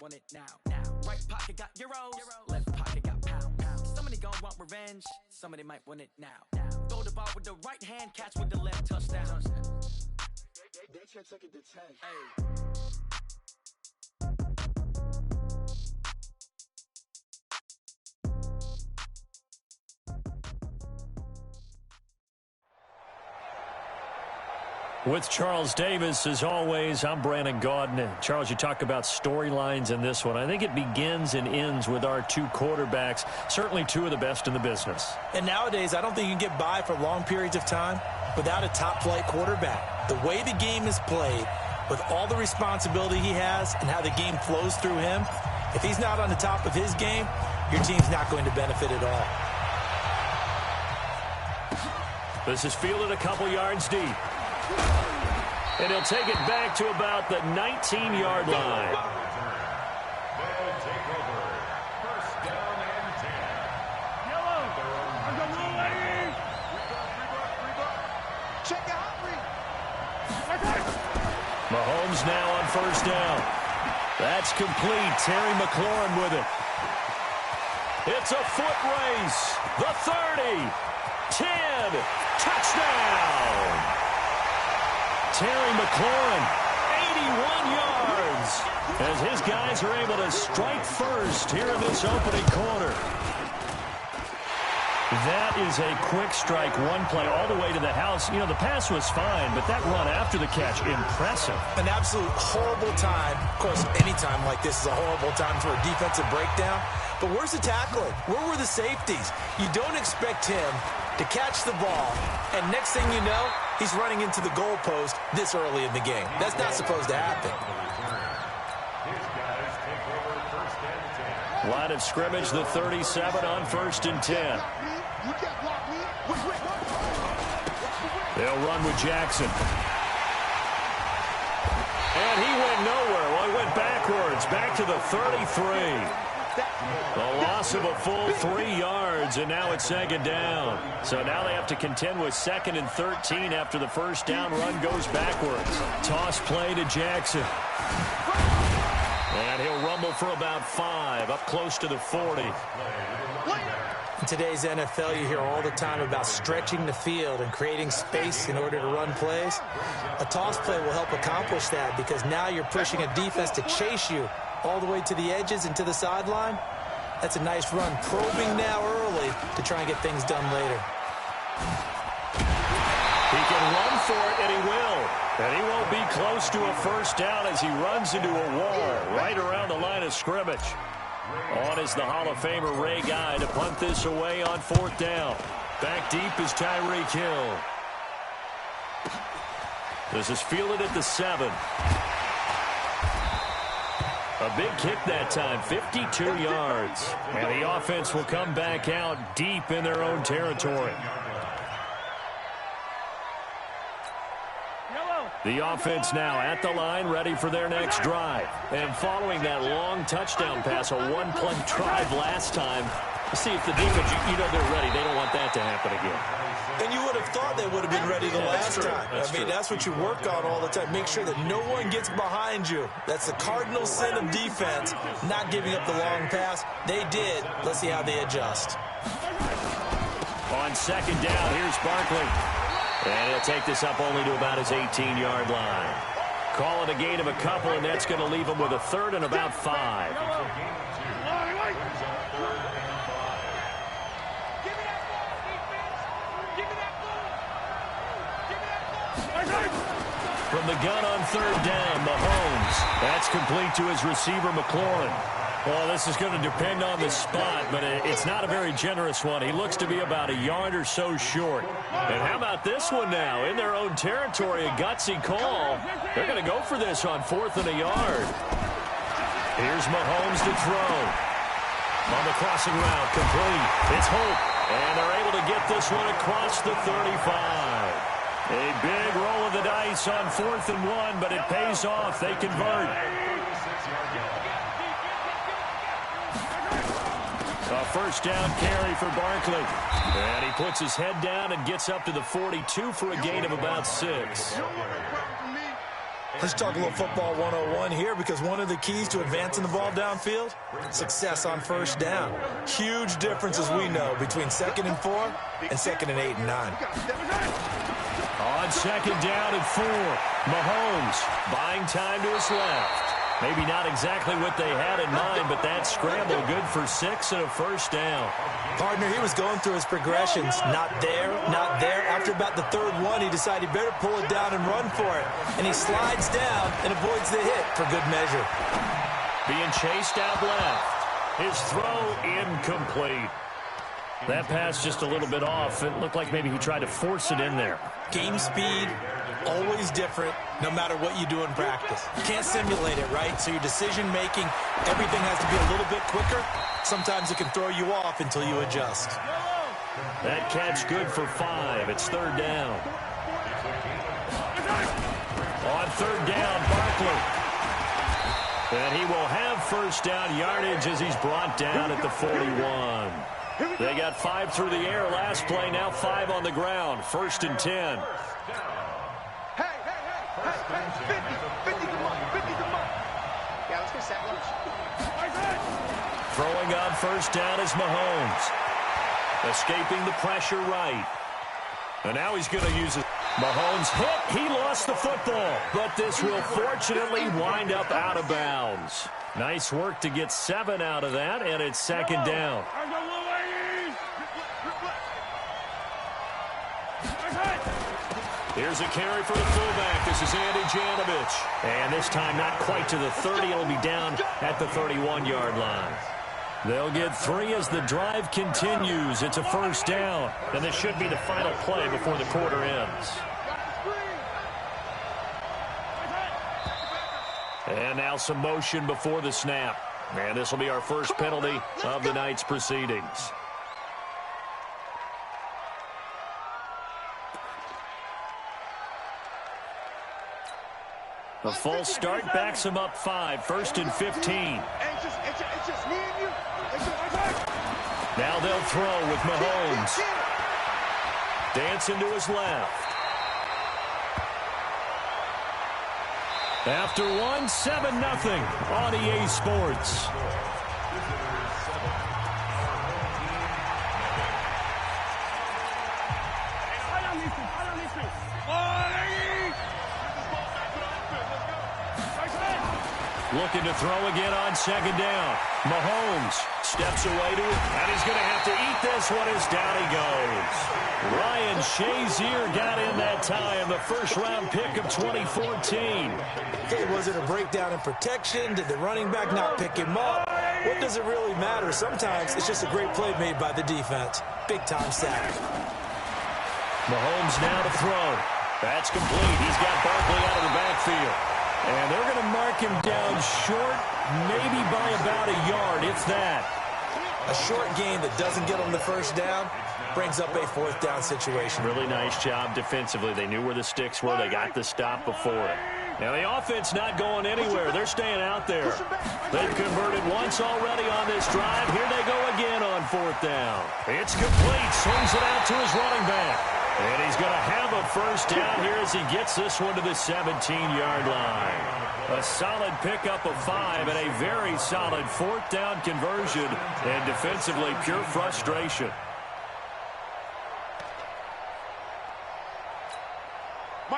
Want it now. Right pocket got euros, left pocket got pounds. Somebody gon' want revenge, somebody might want it now. Throw the ball with the right hand, catch with the left, touchdown. They took it to 10. Hey. With Charles Davis, as always, I'm Brandon Gaudin. Charles, you talk about storylines in this one. I think it begins and ends with our two quarterbacks, certainly two of the best in the business. And nowadays, I don't think you can get by for long periods of time without a top-flight quarterback. The way the game is played, with all the responsibility he has and how the game flows through him, if he's not on the top of his game, your team's not going to benefit at all. This is fielded a couple yards deep. And he'll take it back to about the 19-yard line. They'll take over. First down and 10. Yellow. I'm going to lady. Check out. Mahomes now on first down. That's complete. Terry McLaurin with it. It's a foot race. The 30. 10. Touchdown. Terry McLaurin, 81 yards, as his guys are able to strike first here in this opening quarter. That is a quick strike, one play all the way to the house. You know, the pass was fine, but that run after the catch, impressive. An absolute horrible time. Of course, any time like this is a horrible time for a defensive breakdown. But where's the tackling? Where were the safeties? You don't expect him to catch the ball, and next thing you know, he's running into the goalpost this early in the game. That's not supposed to happen. Line of scrimmage, the 37 on first and 10. They'll run with Jackson. And he went nowhere. Well, he went backwards, back to the 33. The loss of a full 3 yards, and now it's second down. So now they have to contend with second and 13 after the first down run goes backwards. Toss play to Jackson. And he'll rumble for about 5, up close to the 40. In today's NFL, you hear all the time about stretching the field and creating space in order to run plays. A toss play will help accomplish that because now you're pushing a defense to chase you all the way to the edges and to the sideline. That's a nice run, probing now early to try and get things done later. He can run for it, and he will. And he won't be close to a first down as he runs into a wall right around the line of scrimmage. On is the Hall of Famer Ray Guy to punt this away on fourth down. Back deep is Tyreek Hill. This is fielded at the 7. A big kick that time, 52 yards. And the offense will come back out deep in their own territory. The offense now at the line, ready for their next drive. And following that long touchdown pass, a one-play drive last time, see if the defense, you know they're ready. They don't want that to happen again. And you would have thought they would have been ready the last time. That's what you work on all the time. Make sure that no one gets behind you. That's the cardinal sin of defense, not giving up the long pass. They did. Let's see how they adjust. On second down, here's Barkley. And he'll take this up only to about his 18-yard line. Call it a gain of a couple, and that's going to leave him with a third and about 5. From the gun on third down, Mahomes. That's complete to his receiver, McLaurin. Well, this is going to depend on the spot, but it's not a very generous one. He looks to be about a yard or so short. And how about this one now? In their own territory, a gutsy call. They're going to go for this on 4th and a yard. Here's Mahomes to throw. On the crossing route, complete. It's Hope. And they're able to get this one across the 35. A big roll of the dice on 4th and 1, but it pays off. They convert. A first down carry for Barkley. And he puts his head down and gets up to the 42 for a gain of about 6. Let's talk a little football 101 here, because one of the keys to advancing the ball downfield, success on first down. Huge difference, as we know, between 2nd and 4 and 2nd and 8 and 9. On 2nd down and 4, Mahomes buying time to his left. Maybe not exactly what they had in mind, but that scramble good for 6 and a first down. Partner, he was going through his progressions. Not there, not there. After about the 3rd one, he decided he better pull it down and run for it. And he slides down and avoids the hit for good measure. Being chased out left. His throw incomplete. That pass just a little bit off. It looked like maybe he tried to force it in there. Game speed, always different, no matter what you do in practice. You can't simulate it, right? So your decision-making, everything has to be a little bit quicker. Sometimes it can throw you off until you adjust. That catch good for 5. It's 3rd down. On 3rd down, Barkley. And he will have first down yardage as he's brought down at the 41. They got 5 through the air last play, now 5 on the ground. 1st and 10. Hey, 50 come on, 50 come on. Yeah, let's get set lunch. Throwing on first down is Mahomes. Escaping the pressure right. And now he's going to use it. Mahomes hit. He lost the football. But this will fortunately wind up out of bounds. Nice work to get 7 out of that, and it's 2nd down. Here's a carry for the fullback. This is Andy Janovich. And this time not quite to the 30. It'll be down at the 31-yard line. They'll get 3 as the drive continues. It's a first down. And this should be the final play before the quarter ends. And now some motion before the snap. And this will be our first penalty of the night's proceedings. The false start backs him up 5. 1st and 15. It's just me and you. Now they'll throw with Mahomes. Dancing to his left. After 1, 7-0 on EA Sports. Looking to throw again on 2nd down. Mahomes steps away to it, and he's going to have to eat this one as down he goes. Ryan Shazier got in that time, the first-round pick of 2014. Okay, was it a breakdown in protection? Did the running back not pick him up? What does it really matter? Sometimes it's just a great play made by the defense. Big-time sack. Mahomes now to throw. That's complete. He's got Barkley out of the backfield. And they're going to mark him down short, maybe by about a yard, if that. A short gain that doesn't get him the first down brings up a 4th down situation. Really nice job defensively. They knew where the sticks were. They got the stop before it. Now the offense not going anywhere. They're staying out there. They've converted once already on this drive. Here they go again on 4th down. It's complete. Swings it out to his running back. And he's going to have a first down here as he gets this one to the 17-yard line. A solid pickup of 5 and a very solid 4th down conversion. And defensively, pure frustration.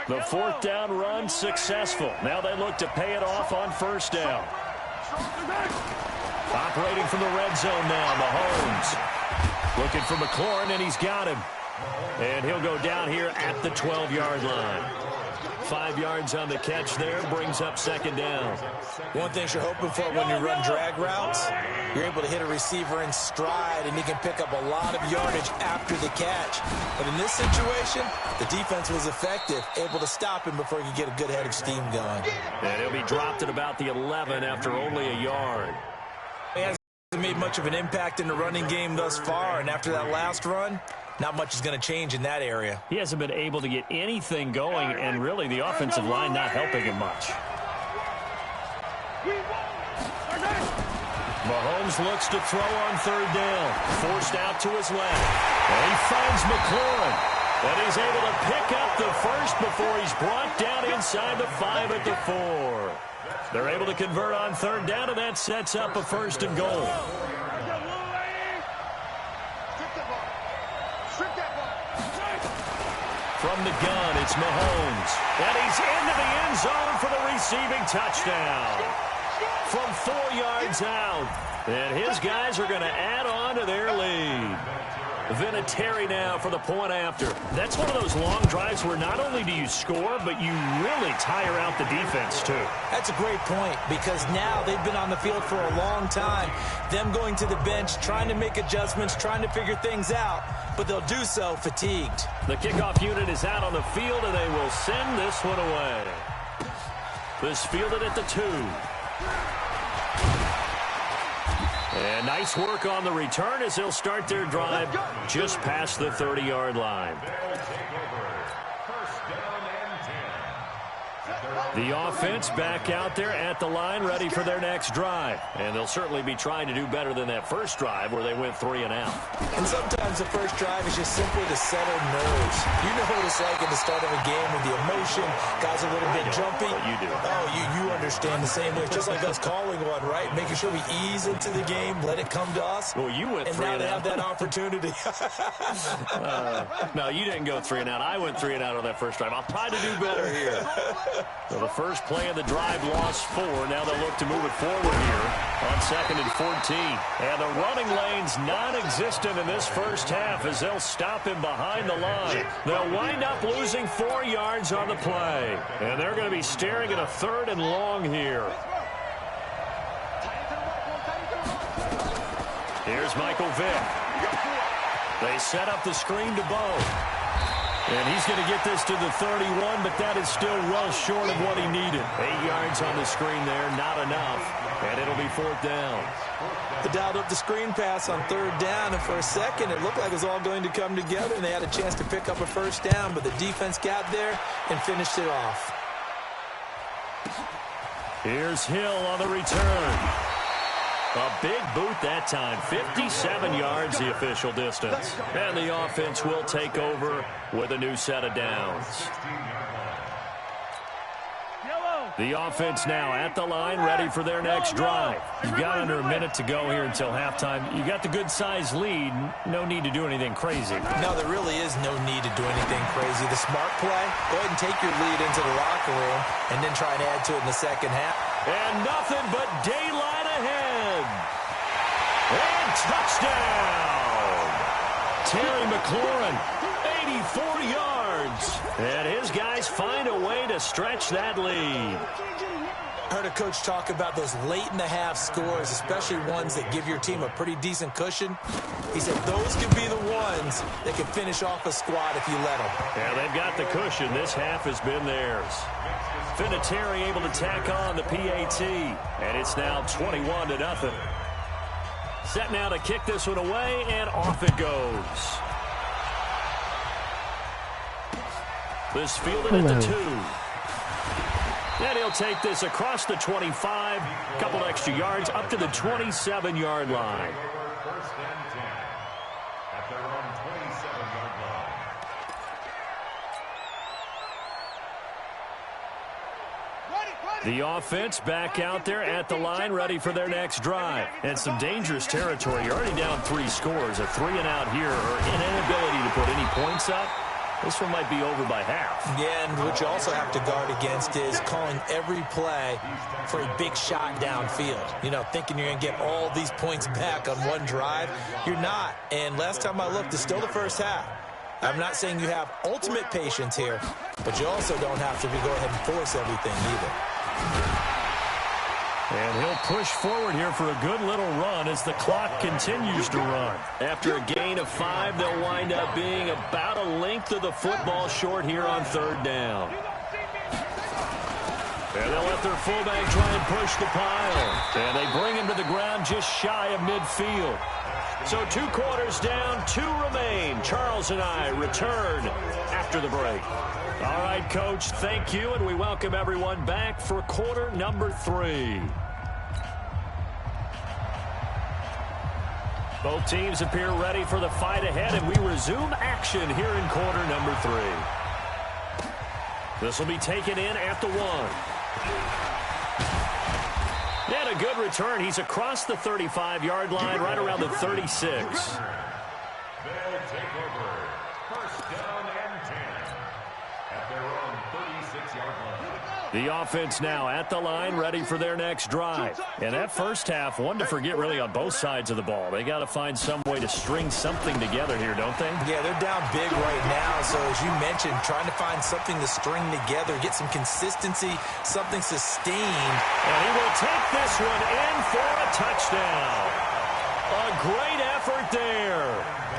The 4th down run successful. Now they look to pay it off on first down. Operating from the red zone now, Mahomes. Looking for McLaurin, and he's got him. And he'll go down here at the 12-yard line. 5 yards on the catch there, brings up 2nd down. One thing you're hoping for when you run drag routes, you're able to hit a receiver in stride, and he can pick up a lot of yardage after the catch. But in this situation, the defense was effective, able to stop him before he could get a good head of steam going. And he'll be dropped at about the 11 after only a yard. He hasn't made much of an impact in the running game thus far, and after that last run, not much is going to change in that area. He hasn't been able to get anything going, and really the offensive line not helping him much. Mahomes looks to throw on 3rd down. Forced out to his left. And he finds McLaurin. And he's able to pick up the first before he's brought down inside the 5 at the 4. They're able to convert on third down, and that sets up a first and goal. From the gun, it's Mahomes. And he's into the end zone for the receiving touchdown. From 4 yards out. And his guys are going to add on to their lead. Vinatieri now for the point after. That's one of those long drives where not only do you score, but you really tire out the defense, too. That's a great point, because now they've been on the field for a long time. Them going to the bench, trying to make adjustments, trying to figure things out, but they'll do so fatigued. The kickoff unit is out on the field, and they will send this one away. This fielded at the 2. And nice work on the return as they'll start their drive just past the 30-yard line. The offense back out there at the line, ready for their next drive. And they'll certainly be trying to do better than that first drive where they went 3 and out. And sometimes the first drive is just simply to settle nerves. You know what it's like at the start of a game with the emotion, guys a little bit jumpy. You do. Oh, you understand the same way. It's just like us calling one, right? Making sure we ease into the game, let it come to us. Well, you went 3 and out. And now they have that opportunity. No, you didn't go 3 and out. I went 3 and out on that first drive. I'll try to do better here. So the first play of the drive lost 4. Now they'll look to move it forward here on 2nd and 14. And the running lane's non-existent in this first half as they'll stop him behind the line. They'll wind up losing 4 yards on the play. And they're going to be staring at a 3rd and long here. Here's Michael Vick. They set up the screen to Bo. And he's going to get this to the 31, but that is still well short of what he needed. 8 yards on the screen there, not enough. And it'll be 4th down. They dialed up the screen pass on 3rd down, and for a second it looked like it was all going to come together, and they had a chance to pick up a first down, but the defense got there and finished it off. Here's Hill on the return. A big boot that time. 57 yards the official distance. And the offense will take over with a new set of downs. The offense now at the line, ready for their next drive. You've got under a minute to go here until halftime. You got the good-sized lead. No need to do anything crazy. No, there really is no need to do anything crazy. The smart play, go ahead and take your lead into the locker room and then try and add to it in the second half. And nothing but daylight ahead. And touchdown. Terry McLaurin, 84 yards. And his guys find a way to stretch that lead. I heard a coach talk about those late-in-the-half scores, especially ones that give your team a pretty decent cushion. He said those could be the ones that can finish off a squad if you let them. Yeah, they've got the cushion. This half has been theirs. Vinatieri able to tack on the PAT. And it's now 21-0. Set now to kick this one away, and off it goes. This fielded at the 2. And he'll take this across the 25, a couple extra yards, up to the 27-yard line. First and 10 at their own 27-yard line. The offense back out there at the line, ready for their next drive. And some dangerous territory. You're already down 3 scores. A 3 and out here, or an inability to put any points up. This one might be over by half. Yeah, and what you also have to guard against is calling every play for a big shot downfield. You know, thinking you're going to get all these points back on one drive. You're not. And last time I looked, it's still the first half. I'm not saying you have ultimate patience here, but you also don't have to go ahead and force everything either. And he'll push forward here for a good little run as the clock continues to run. After a gain of 5, they'll wind up being about a length of the football short here on 3rd down. And they'll let their fullback try and push the pile. And they bring him to the ground just shy of midfield. So 2 quarters down, 2 remain. Charles and I return after the break. All right, Coach, thank you, and we welcome everyone back for quarter number 3. Both teams appear ready for the fight ahead, and we resume action here in quarter number 3. This will be taken in at the 1. And a good return. He's across the 35-yard line, right around the 36. They'll take over. First down and 10 at their own 36-yard line. The offense now at the line, ready for their next drive. And that first half, one to forget really on both sides of the ball. They got to find some way to string something together here, don't they? Yeah, they're down big right now. So as you mentioned, trying to find something to string together, get some consistency, something sustained. And he will take this one in for a touchdown. A great effort there.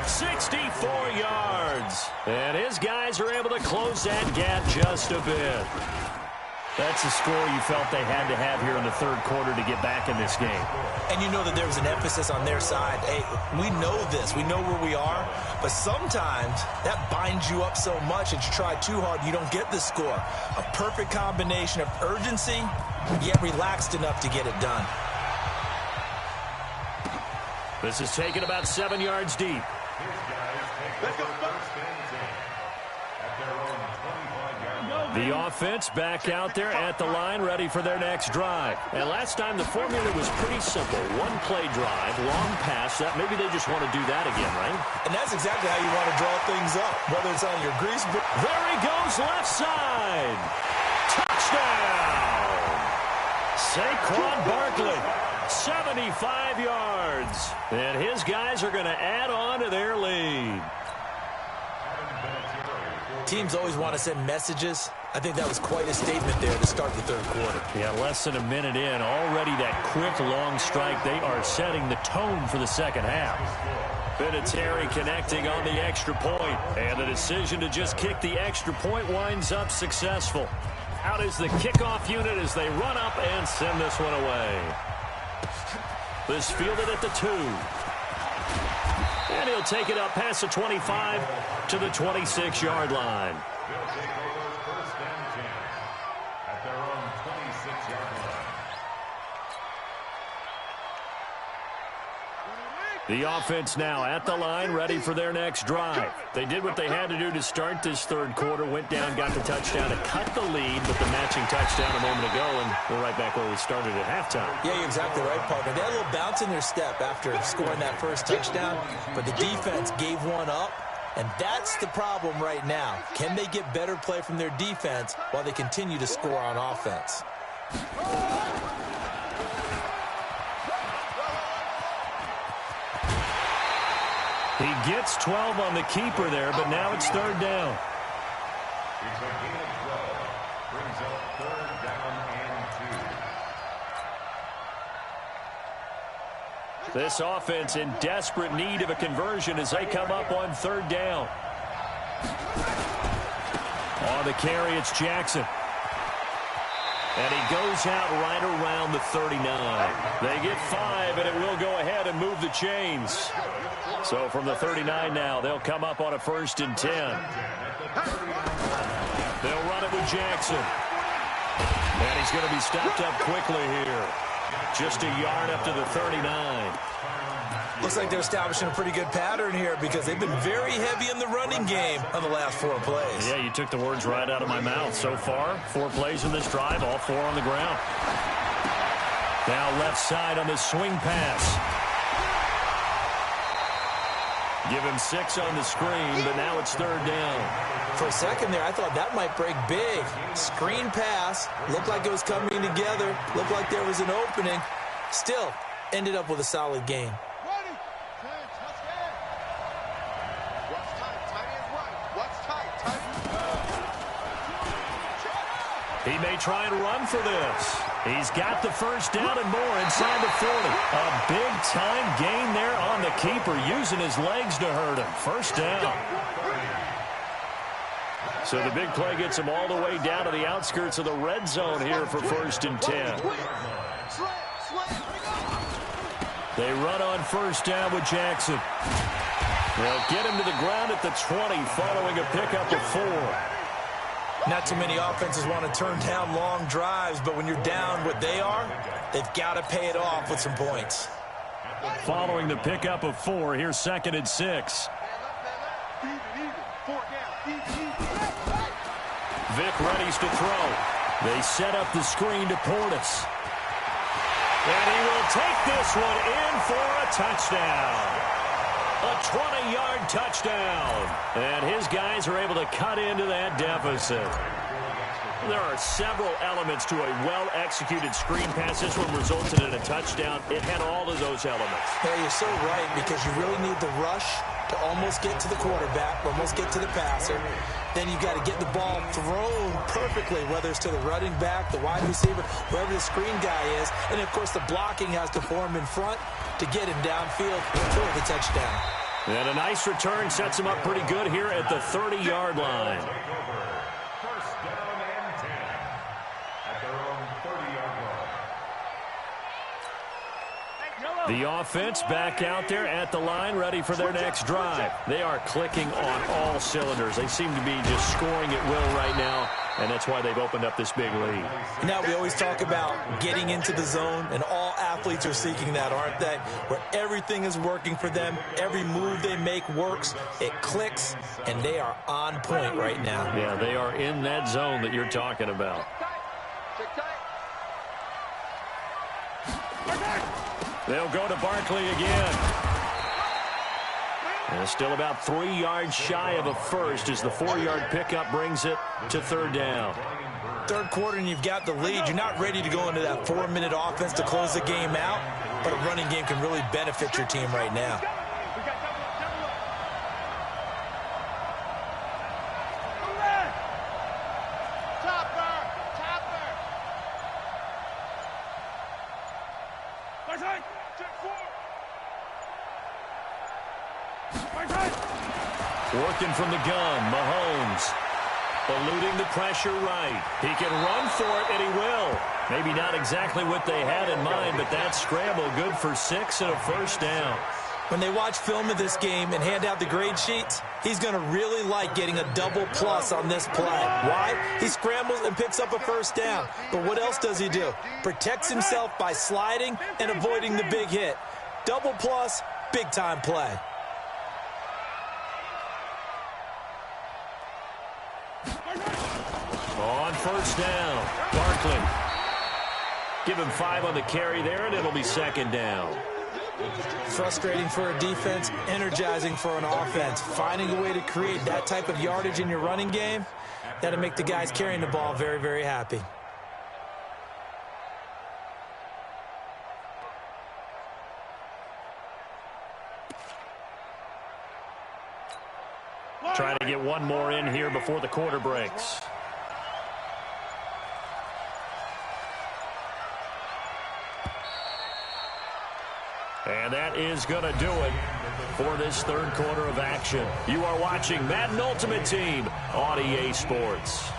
64 yards. And his guys are able to close that gap just a bit. That's the score you felt they had to have here in the third quarter to get back in this game. And you know that there was an emphasis on their side. Hey, we know this. We know where we are. But sometimes that binds you up so much that you try too hard, you don't get the score. A perfect combination of urgency, yet relaxed enough to get it done. This is taken about 7 yards deep. Let's go. At their own 25-yard line. The offense back out there at the line, ready for their next drive. And last time the formula was pretty simple. One play drive, long pass. That maybe they just want to do that again, right? And that's exactly how you want to draw things up, whether it's on your grease. There he goes, left side. Touchdown! Saquon Barkley, 75 yards. And his guys are going to add on to their lead. Teams always want to send messages. I think that was quite a statement there to start the third quarter. Yeah, less than a minute in. Already that quick, long strike. They are setting the tone for the second half. Vinatieri connecting on the extra point. And the decision to just kick the extra point winds up successful. Out is the kickoff unit as they run up and send this one away. This fielded at the 2. And he'll take it up past the 25 to the 26-yard line. They'll take over first and 10 at their own 26-yard line. The offense now at the line, ready for their next drive. They did what they had to do to start this third quarter, went down, got the touchdown to cut the lead, but the matching touchdown a moment ago, and we're right back where we started at halftime. Yeah, you're exactly right, partner. They had a little bounce in their step after scoring that first touchdown, but the defense gave one up, and that's the problem right now. Can they get better play from their defense while they continue to score on offense? He gets 12 on the keeper there, but now it's third down. It's a gain of 12. Brings up third down and 2. This offense in desperate need of a conversion as they come up on third down. On the carry, it's Jackson. And he goes out right around the 39. They get 5, and it will go ahead and move the chains. So from the 39 now, they'll come up on a 1st and 10. They'll run it with Jackson. And he's going to be stopped up quickly here. Just a yard up to the 39. Looks like they're establishing a pretty good pattern here because they've been very heavy in the running game on the last 4 plays. Yeah, you took the words right out of my mouth. So far, 4 plays in this drive, all 4 on the ground. Now left side on the swing pass. Give him 6 on the screen, but now it's third down. For a second there, I thought that might break big. Screen pass, looked like it was coming together, looked like there was an opening. Still, ended up with a solid game. He may try and run for this. He's got the first down and more inside the 40. A big-time gain there on the keeper, using his legs to hurt him. First down. So the big play gets him all the way down to the outskirts of the red zone here for 1st and 10. They run on first down with Jackson. They'll get him to the ground at the 20 following a pickup of 4. Not too many offenses want to turn down long drives, but when you're down what they are, they've got to pay it off with some points. Following the pickup of 4, here's 2nd and 6. Vic readies to throw. They set up the screen to Portis. And he will take this one in for a touchdown. A 20-yard touchdown. And his guys are able to cut into that deficit. There are several elements to a well-executed screen pass. This one resulted in a touchdown. It had all of those elements. Yeah, you're so right, because you really need the rush to almost get to the quarterback, almost get to the passer. Then you've got to get the ball thrown perfectly, whether it's to the running back, the wide receiver, wherever the screen guy is. And, of course, the blocking has to form in front to get him downfield for the touchdown. And a nice return sets him up pretty good here at the 30-yard line. The offense back out there at the line, ready for their next drive. They are clicking on all cylinders. They seem to be just scoring at will right now, and that's why they've opened up this big lead. Now, we always talk about getting into the zone, and all athletes are seeking that, aren't they? Where everything is working for them, every move they make works, it clicks, and they are on point right now. Yeah, they are in that zone that you're talking about. They'll go to Barkley again. And still about 3 yards shy of a first as the 4-yard pickup brings it to 3rd down. Third quarter and you've got the lead. You're not ready to go into that 4-minute offense to close the game out, but a running game can really benefit your team right now. Working from the gun, Mahomes. Eluding the pressure right. He can run for it, and he will. Maybe not exactly what they had in mind, but that scramble good for 6 and a first down. When they watch film of this game and hand out the grade sheets, he's going to really like getting a double plus on this play. Why? He scrambles and picks up a first down. But what else does he do? Protects himself by sliding and avoiding the big hit. Double plus, big-time play. On first down, Barkley. Give him 5 on the carry there, and it'll be 2nd down. Frustrating for a defense, energizing for an offense. Finding a way to create that type of yardage in your running game, that'll make the guys carrying the ball very, very happy. Trying to get one more in here before the quarter breaks. And that is going to do it for this third quarter of action. You are watching Madden Ultimate Team on EA Sports.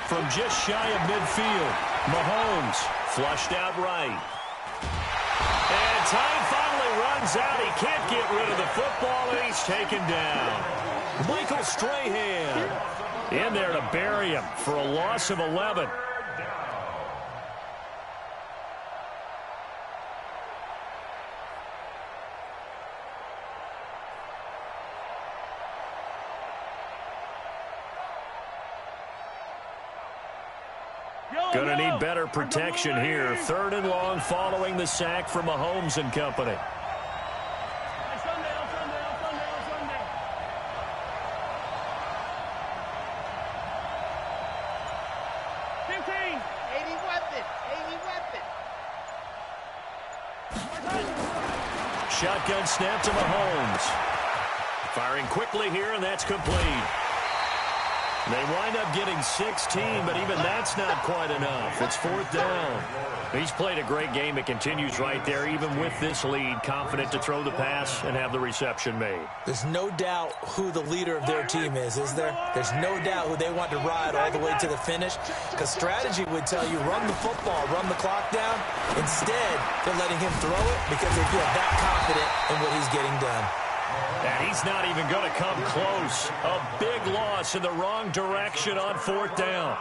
From just shy of midfield, Mahomes flushed out right. And time finally runs out. He can't get rid of the football, and he's taken down. Michael Strahan in there to bury him for a loss of 11. Going to need better protection here. 3rd and long following the sack from Mahomes and company. Shotgun snap to Mahomes. Firing quickly here, and that's complete. They wind up getting 16, but even that's not quite enough. It's 4th down. He's played a great game. It continues right there, even with this lead, confident to throw the pass and have the reception made. There's no doubt who the leader of their team is there? There's no doubt who they want to ride all the way to the finish, because strategy would tell you run the football, run the clock down. Instead, they're letting him throw it because they feel that confident in what he's getting done. And he's not even going to come close. A big loss in the wrong direction on 4th down.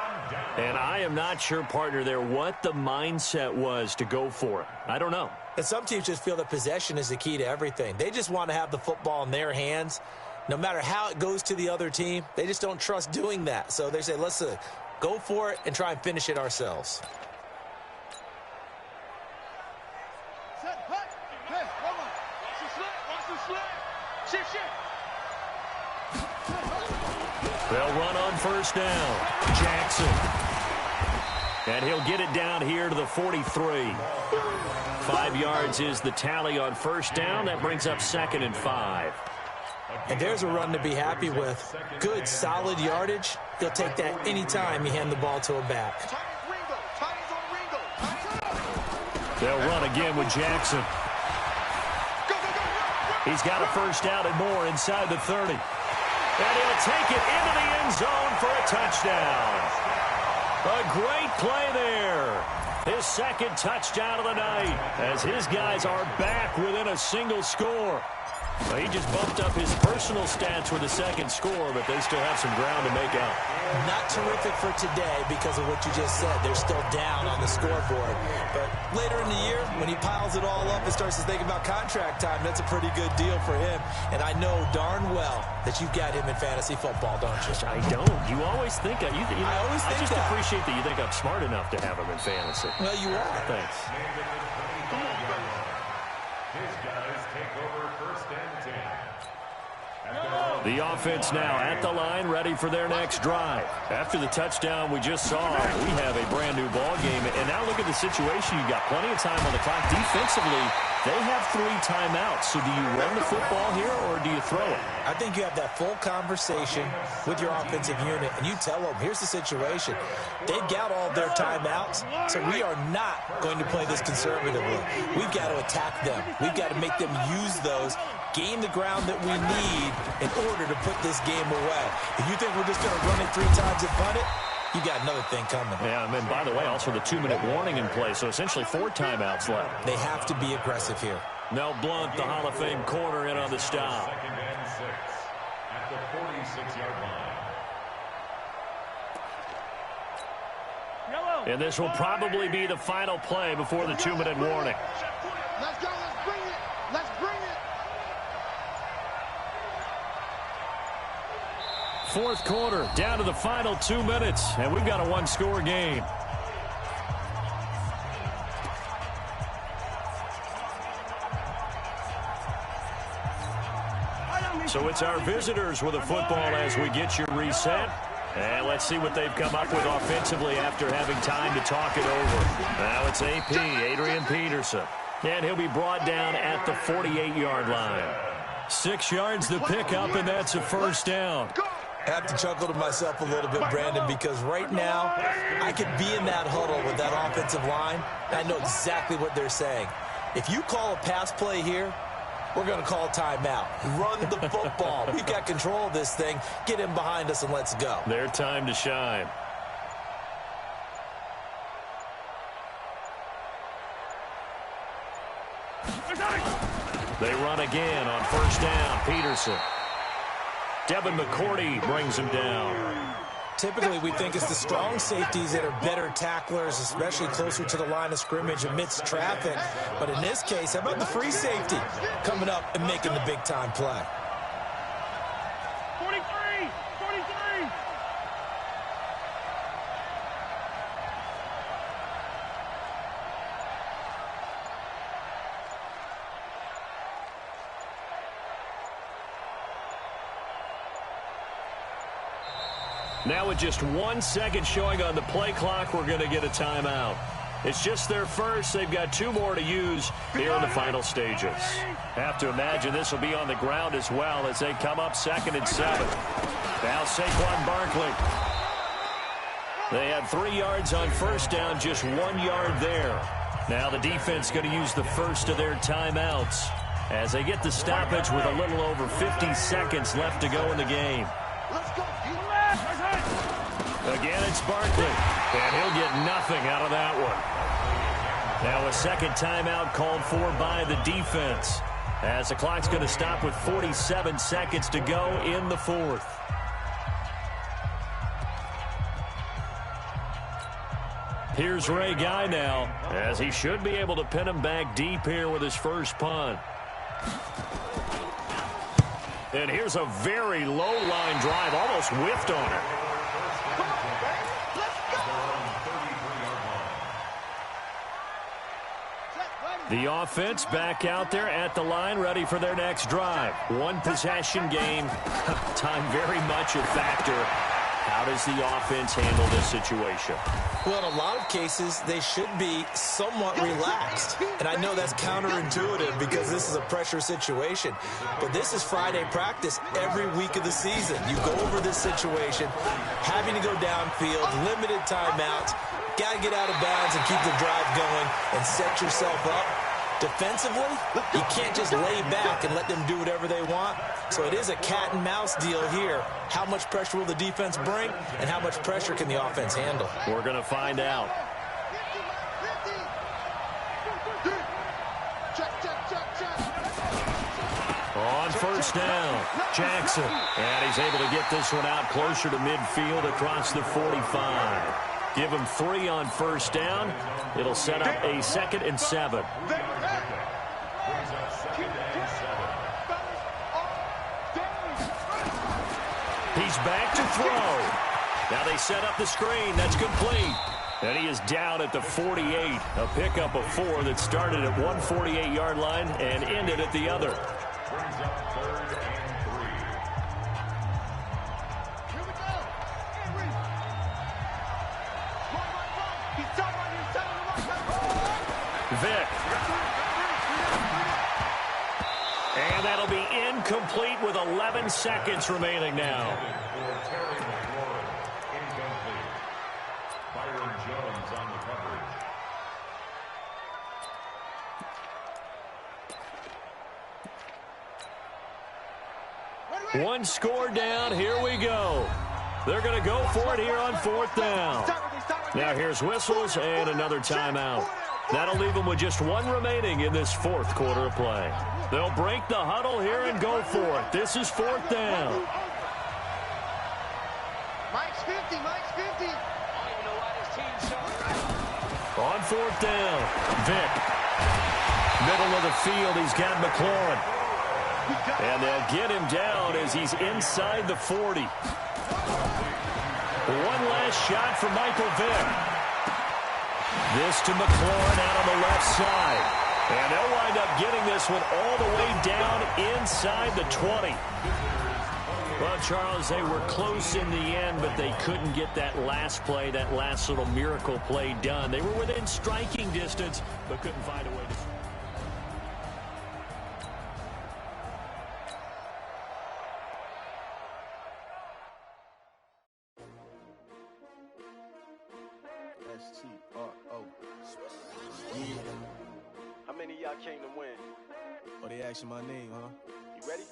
And I am not sure, partner, there what the mindset was to go for it. I don't know. And some teams just feel that possession is the key to everything. They just want to have the football in their hands. No matter how it goes to the other team, they just don't trust doing that. So they say, let's go for it and try and finish it ourselves. They'll run on 1st down. Jackson. And he'll get it down here to the 43. 5 yards is the tally on 1st down. That brings up 2nd and 5. And there's a run to be happy with. Good, solid yardage. He'll take that anytime you hand the ball to a back. They'll run again with Jackson. He's got a 1st down and more inside the 30. And he'll take it into the end zone for a touchdown. A great play there. His 2nd touchdown of the night as his guys are back within a single score. Well, he just bumped up his personal stats with a 2nd score, but they still have some ground to make up. Not terrific for today because of what you just said. They're still down on the scoreboard. But later in the year, when he piles it all up and starts to think about contract time, that's a pretty good deal for him. And I know darn well that you've got him in fantasy football, don't you? I don't. You always think that. I always think I just that. appreciate that you think I'm smart enough to have him in fantasy. Well, you are. Thanks. His guys take over 1st and 10. The offense now at the line, ready for their next drive. After the touchdown we just saw, we have a brand-new ball game. And now look at the situation. You've got plenty of time on the clock. Defensively, they have 3 timeouts. So do you run the football here or do you throw it? I think you have that full conversation with your offensive unit, and you tell them, here's the situation. They've got all their timeouts, so we are not going to play this conservatively. We've got to attack them. We've got to make them use those, gain the ground that we need in order to put this game away. If you think we're just going to run it 3 times and punt it, you got another thing coming. Yeah, and by the way, also the 2-minute warning in play, so essentially 4 timeouts left. They have to be aggressive here. Mel Blount, the Hall of Fame corner, in on the stop. 2nd and 6 at the 46-yard line. And this will probably be the final play before the 2-minute warning. Let's go. Let's bring it. Let's bring it. 4th quarter, down to the final 2 minutes, and we've got a 1-score game. So it's our visitors with a football as we get you reset. And let's see what they've come up with offensively after having time to talk it over. Now it's AP, Adrian Peterson. And he'll be brought down at the 48-yard line. 6 yards to pick up, and that's a 1st down. I have to chuckle to myself a little bit, Brandon, because right now I could be in that huddle with that offensive line. I know exactly what they're saying. If you call a pass play here, we're going to call timeout. Run the football. We've got control of this thing. Get him behind us and let's go. Their time to shine. They run again on 1st down. Peterson. Devin McCourty brings him down. Typically, we think it's the strong safeties that are better tacklers, especially closer to the line of scrimmage amidst traffic. But in this case, how about the free safety coming up and making the big-time play? 43! 43! Now with just 1 second showing on the play clock, we're going to get a timeout. It's just their first. They've got 2 more to use here in the final stages. Have to imagine this will be on the ground as well as they come up 2nd and 7. Now Saquon Barkley. They had 3 yards on first down, just 1 yard there. Now the defense going to use the first of their timeouts as they get the stoppage with a little over 50 seconds left to go in the game. Again, it's Barkley, and he'll get nothing out of that one. Now a second timeout called for by the defense as the clock's going to stop with 47 seconds to go in the fourth. Here's Ray Guy now, as he should be able to pin him back deep here with his first punt. And here's a very low-line drive, almost whiffed on it. The offense back out there at the line, ready for their next drive. One possession game. Time very much a factor. How does the offense handle this situation? Well, in a lot of cases, they should be somewhat relaxed. And I know that's counterintuitive because this is a pressure situation. But this is Friday practice every week of the season. You go over this situation, having to go downfield, limited timeouts, got to get out of bounds and keep the drive going and set yourself up. Defensively, you can't just lay back and let them do whatever they want. So it is a cat and mouse deal here. How much pressure will the defense bring, and how much pressure can the offense handle? We're going to find out. On first down, Jackson. And he's able to get this one out closer to midfield across the 45. Give him 3 on first down. It'll set up a 2nd and 7. He's back to throw. Now they set up the screen. That's complete. And he is down at the 48. A pickup of 4 that started at 148-yard line and ended at the other. Vick. And that'll be incomplete with 11 seconds remaining now. One score down. Here we go. They're going to go for it here on 4th down. Now here's whistles and another timeout. That'll leave them with just 1 remaining in this 4th quarter of play. They'll break the huddle here and go for it. This is 4th down. Mike's 50, Mike's 50. On 4th down, Vick. Middle of the field, he's got McLaurin. And they'll get him down as he's inside the 40. One last shot for Michael Vick. This to McLaurin out on the left side. And they'll wind up getting this one all the way down inside the 20. Well, Charles, they were close in the end, but they couldn't get that last play, that last little miracle play done. They were within striking distance, but couldn't find a way to... S-T-R-O. Yeah. How many of y'all came to win? Oh, they asking my name, huh? You ready?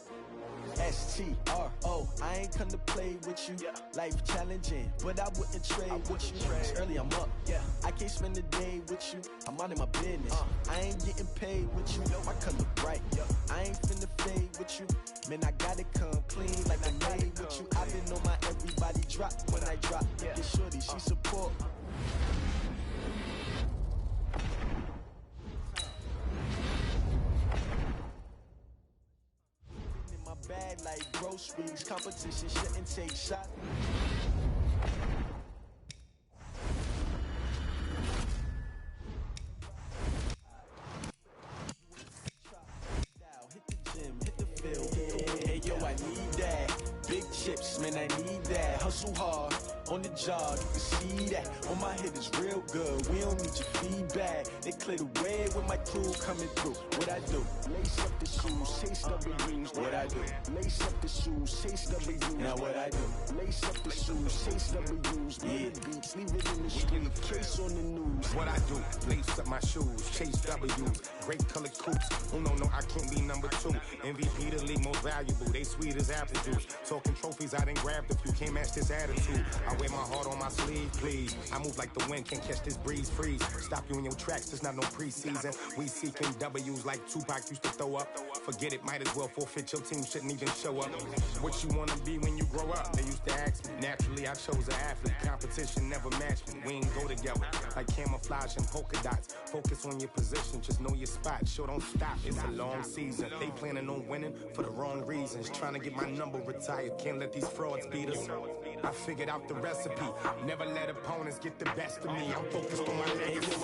S-T-R-O. I ain't come to play with you. Yeah. Life challenging, but I wouldn't trade with you. It's early, I'm up. Yeah. I can't spend the day with you. I'm minding my business. I ain't getting paid with you. My color bright. Yeah. I ain't finna fade with you. Man, I gotta come clean like I made with you. I've been on my everybody drop when I drop. Yeah. Get shorty, she support. Bag like groceries, competition shouldn't take shots. Hit the gym, hit the field. Hey yo, I need that. Big chips, man, I need that. Hustle hard on the job, you can see that. On my head is real good, we don't need your feedback. They clear the way when my crew coming through. What I do? Lace up the shoes, chase W's. What I do? Lace up the shoes, chase W's. Now what I do? Lace up the shoes, chase W's. Yeah, beats, leave it in the street, case on the news. What I do? Lace up my shoes, chase W's. Great colored coops. Oh no, I can't be number 2. MVP the league most valuable. They sweet as apple juice. Talking trophies, I didn't grab the few. Can't match this attitude. I wear my heart on my sleeve, please. I move like the wind, can't catch this breeze, freeze. Stop you in your tracks, there's not no preseason. We seeking W's like Tupac used to throw up. Forget it, might as well forfeit. Your team shouldn't even show up. What you wanna be when you grow up? They used to ask me. Naturally, I chose an athlete. Competition never matched me. We ain't go together like camouflage and polka dots. Focus on your position, just know your spot. Sure, don't stop. It's a long season. They planning on winning for the wrong reasons. Trying to get my number retired. Can't let these frauds beat us. I figured out the recipe. Never let opponents get the best of me. I'm focused on my legacy.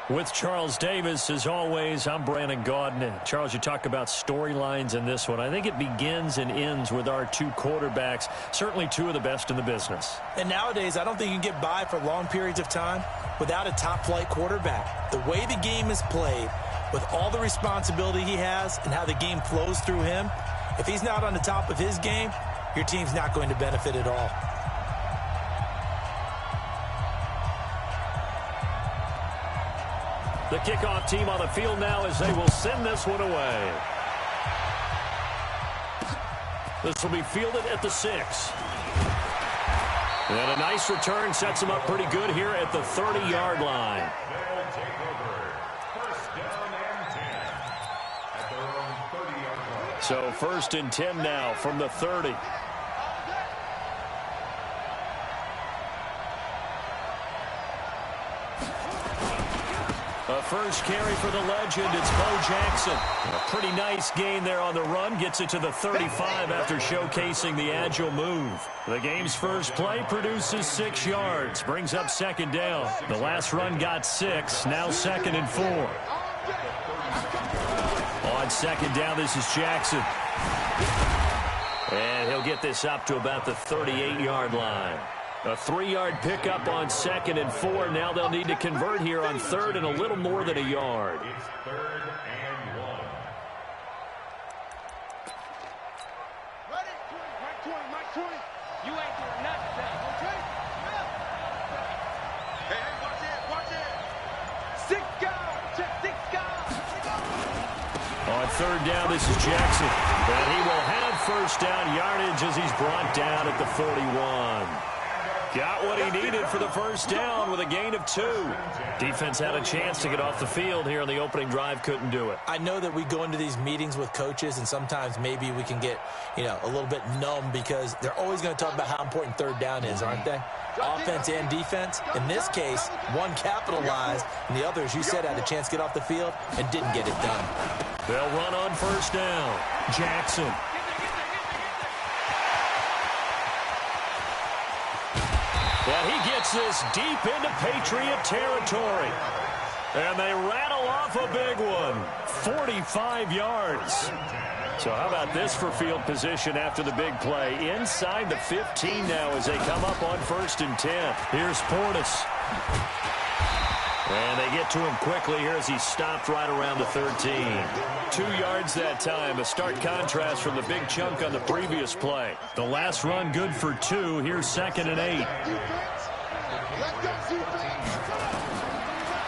With Charles Davis, as always, I'm Brandon Gaudin. Charles, you talk about storylines in this one. I think it begins and ends with our two quarterbacks, certainly two of the best in the business. And nowadays, I don't think you can get by for long periods of time without a top-flight quarterback. The way the game is played, with all the responsibility he has and how the game flows through him, if he's not on the top of his game, your team's not going to benefit at all. The kickoff team on the field now as they will send this one away. This will be fielded at the 6. And a nice return sets them up pretty good here at the 30-yard line. They'll take over. First down and 10 at their own 30-yard line. So first and 10 now from the 30. A first carry for the legend, it's Bo Jackson. A pretty nice gain there on the run, gets it to the 35 after showcasing the agile move. The game's first play produces 6 yards, brings up second down. The last run got 6, now second and 4. On second down, this is Jackson. And he'll get this up to about the 38-yard line. A 3-yard pickup on second and 4. Now they'll need to convert here on third and a little more than a yard. It's third and 1. Ready? Mike 20. You ain't doing nothing now. Okay? Hey, watch it. 6 guys. Check 6 guys. On third down, this is Jackson. And he will have first down yardage as he's brought down at the 41. Got what he needed for the first down with a gain of 2. Defense had a chance to get off the field here on the opening drive, couldn't do it. I know that we go into these meetings with coaches, and sometimes maybe we can get, a little bit numb because they're always going to talk about how important third down is, aren't they? Offense and defense. In this case, one capitalized, and the other, as you said, had a chance to get off the field and didn't get it done. They'll run on first down. Jackson. And he gets this deep into Patriot territory. And they rattle off a big one. 45 yards. So how about this for field position after the big play? Inside the 15 now as they come up on first and 10. Here's Portis. And they get to him quickly here as he stopped right around the 13. 2 yards that time. A stark contrast from the big chunk on the previous play. The last run good for 2. Here's second and 8.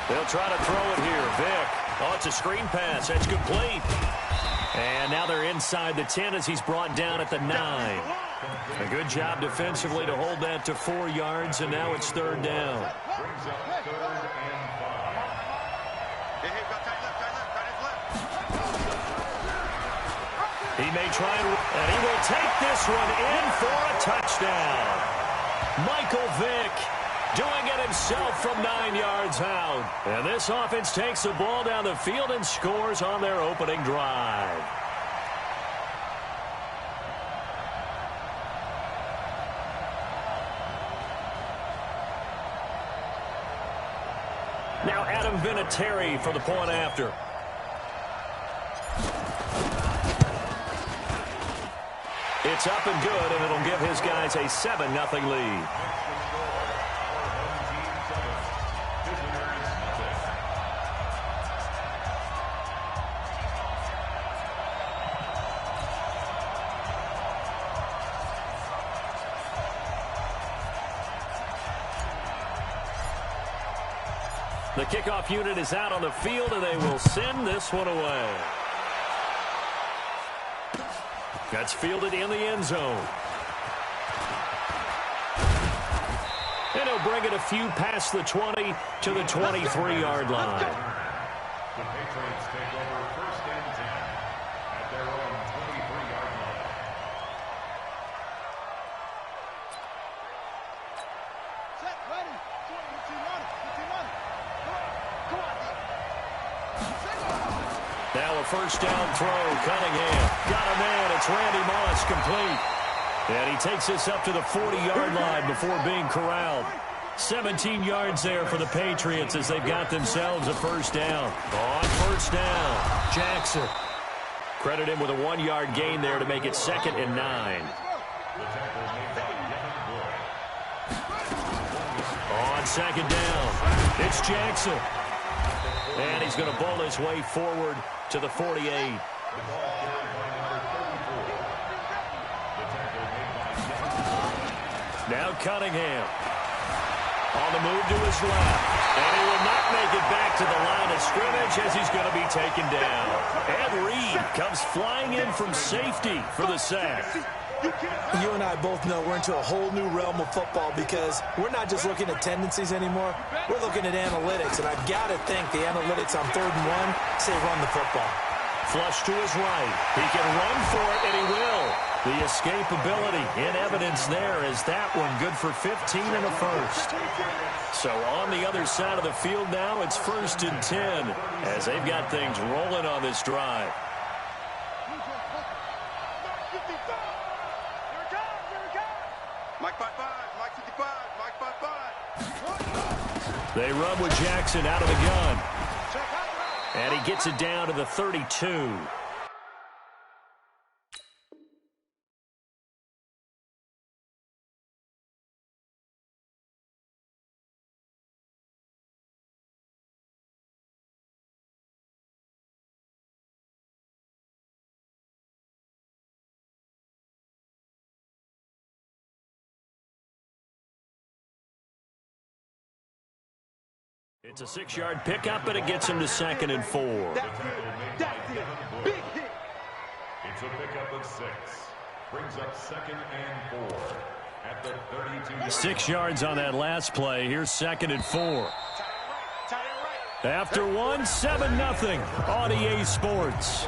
They'll try to throw it here. Vick. Oh, it's a screen pass. That's complete. And now they're inside the 10 as he's brought down at the 9. A good job defensively to hold that to 4 yards, and now it's third down. Brings up third and 5. He may try and he will take this one in for a touchdown. Michael Vick doing it himself from 9 yards out. And this offense takes the ball down the field and scores on their opening drive. Now Adam Vinatieri for the point after. It's up and good, and it'll give his guys a 7-0 lead. The kickoff unit is out on the field, and they will send this one away. That's fielded in the end zone. And he'll bring it a few past the 20 to the 23-yard line. The Patriots take over 1st and 10 at their own 23-yard line. Set, ready. Get your money. Get your money. Come on, Now a first down throw. Cunningham got a man. It's Randy Moss complete. And he takes this up to the 40-yard line before being corralled. 17 yards there for the Patriots as they've got themselves a first down. On first down, Jackson. Credit him with a 1-yard gain there to make it 2nd and 9. On 2nd down, it's Jackson. And he's going to bowl his way forward to the 48. Now Cunningham. On the move to his left. And he will not make it back to the line of scrimmage as he's going to be taken down. Ed Reed comes flying in from safety for the sack. You and I both know we're into a whole new realm of football because we're not just looking at tendencies anymore. We're looking at analytics, and I've got to think the analytics on 3rd and 1 say run the football. Flush to his right. He can run for it, and he will. The escapability in evidence there is that one good for 15 and a first. So on the other side of the field now, it's 1st and 10 as they've got things rolling on this drive. Mike 55, Mike 55, Mike 55. They run with Jackson out of the gun. And he gets it down to the 32. It's a 6-yard pickup, but it gets him to 2nd and 4. That's it. Big hit. It's a pickup of 6. Brings up 2nd and 4 at the 32. 6 yards on that last play. Here's 2nd and 4. After one, 7-0 on EA Sports.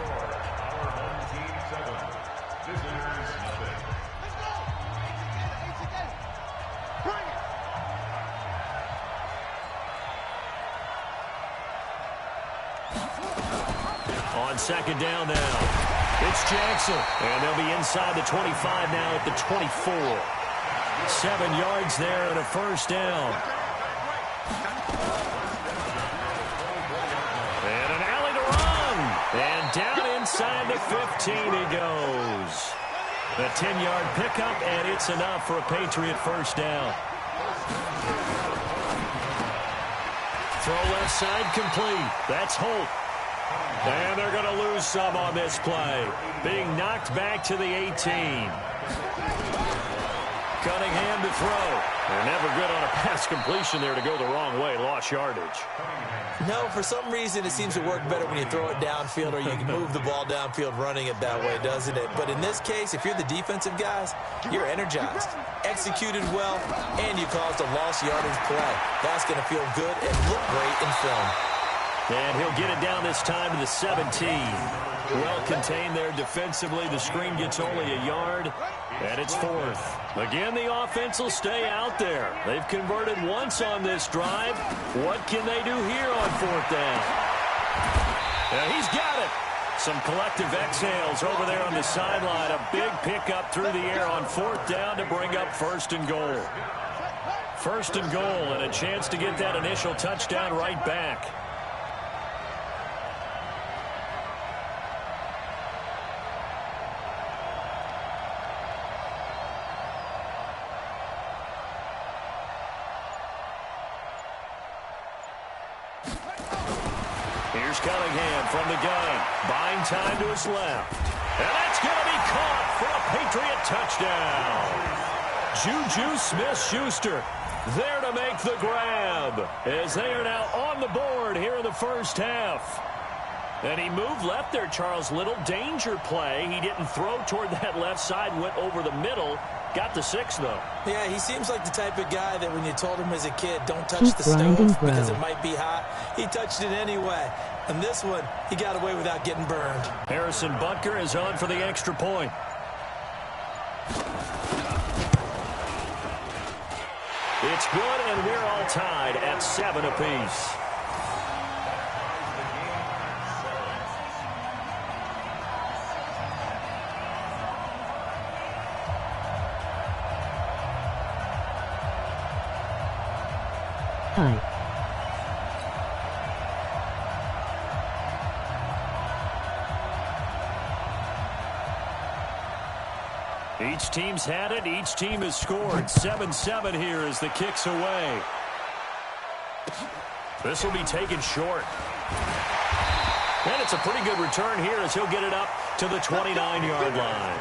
On 2nd down now, it's Jackson. And they'll be inside the 25 now at the 24. 7 yards there and a first down. And an alley to run. And down inside the 15 he goes. A 10-yard pickup, and it's enough for a Patriot first down. Throw left side complete. That's Holt. And they're going to lose some on this play. Being knocked back to the 18. Cunningham to throw. They're never good on a pass completion there to go the wrong way. Lost yardage. No, for some reason it seems to work better when you throw it downfield or you can move the ball downfield running it that way, doesn't it? But in this case, if you're the defensive guys, you're energized, executed well, and you caused a lost yardage play. That's going to feel good and look great in film. And he'll get it down this time to the 17. Well contained there defensively. The screen gets only a yard, and it's 4th. Again, the offense will stay out there. They've converted once on this drive. What can they do here on 4th down? And he's got it. Some collective exhales over there on the sideline. A big pickup through the air on 4th down to bring up 1st and goal. 1st and goal, and a chance to get that initial touchdown right back. Here's Cunningham from the gun. Buying time to his left. And that's going to be caught for a Patriot touchdown. Juju Smith-Schuster there to make the grab as they are now on the board here in the first half. And he moved left there, Charles. Little danger play. He didn't throw toward that left side, went over the middle. Got the 6, though. Yeah, he seems like the type of guy that when you told him as a kid, don't touch the stove because it might be hot, he touched it anyway. And this one, he got away without getting burned. Harrison Butker is on for the extra point. It's good, and we're all tied at 7 apiece. Hi. Each team's had it. Each team has scored. 7-7 here as the kick's away. This will be taken short. And it's a pretty good return here as he'll get it up to the 29-yard line.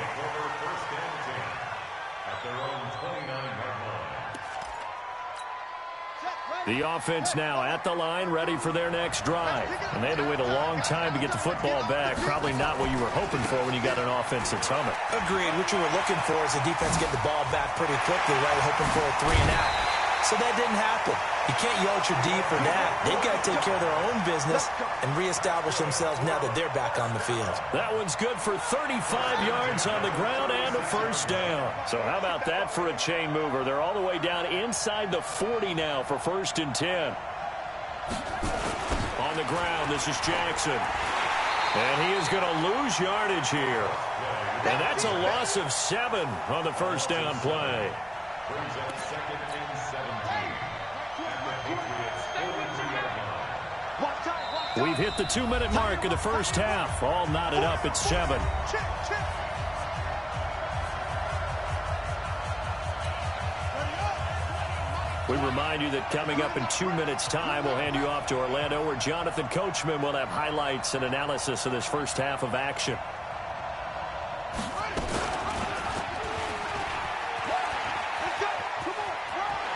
The offense now at the line, ready for their next drive. And they had to wait a long time to get the football back. Probably not what you were hoping for when you got an offense that's humming. Agreed. What you were looking for is the defense get the ball back pretty quickly, right? Hoping for a 3-and-out. So that didn't happen. You can't yell at your D for that. They've got to take care of their own business and reestablish themselves now that they're back on the field. That one's good for 35 yards on the ground and a first down. So how about that for a chain mover? They're all the way down inside the 40 now for 1st and 10. On the ground, this is Jackson. And he is going to lose yardage here. And that's a loss of 7 on the first down play. Brings up 2nd and 17. We've hit the 2-minute mark of the first half. All knotted up at 7. We remind you that coming up in 2 minutes' time, we'll hand you off to Orlando, where Jonathan Coachman will have highlights and analysis of this first half of action.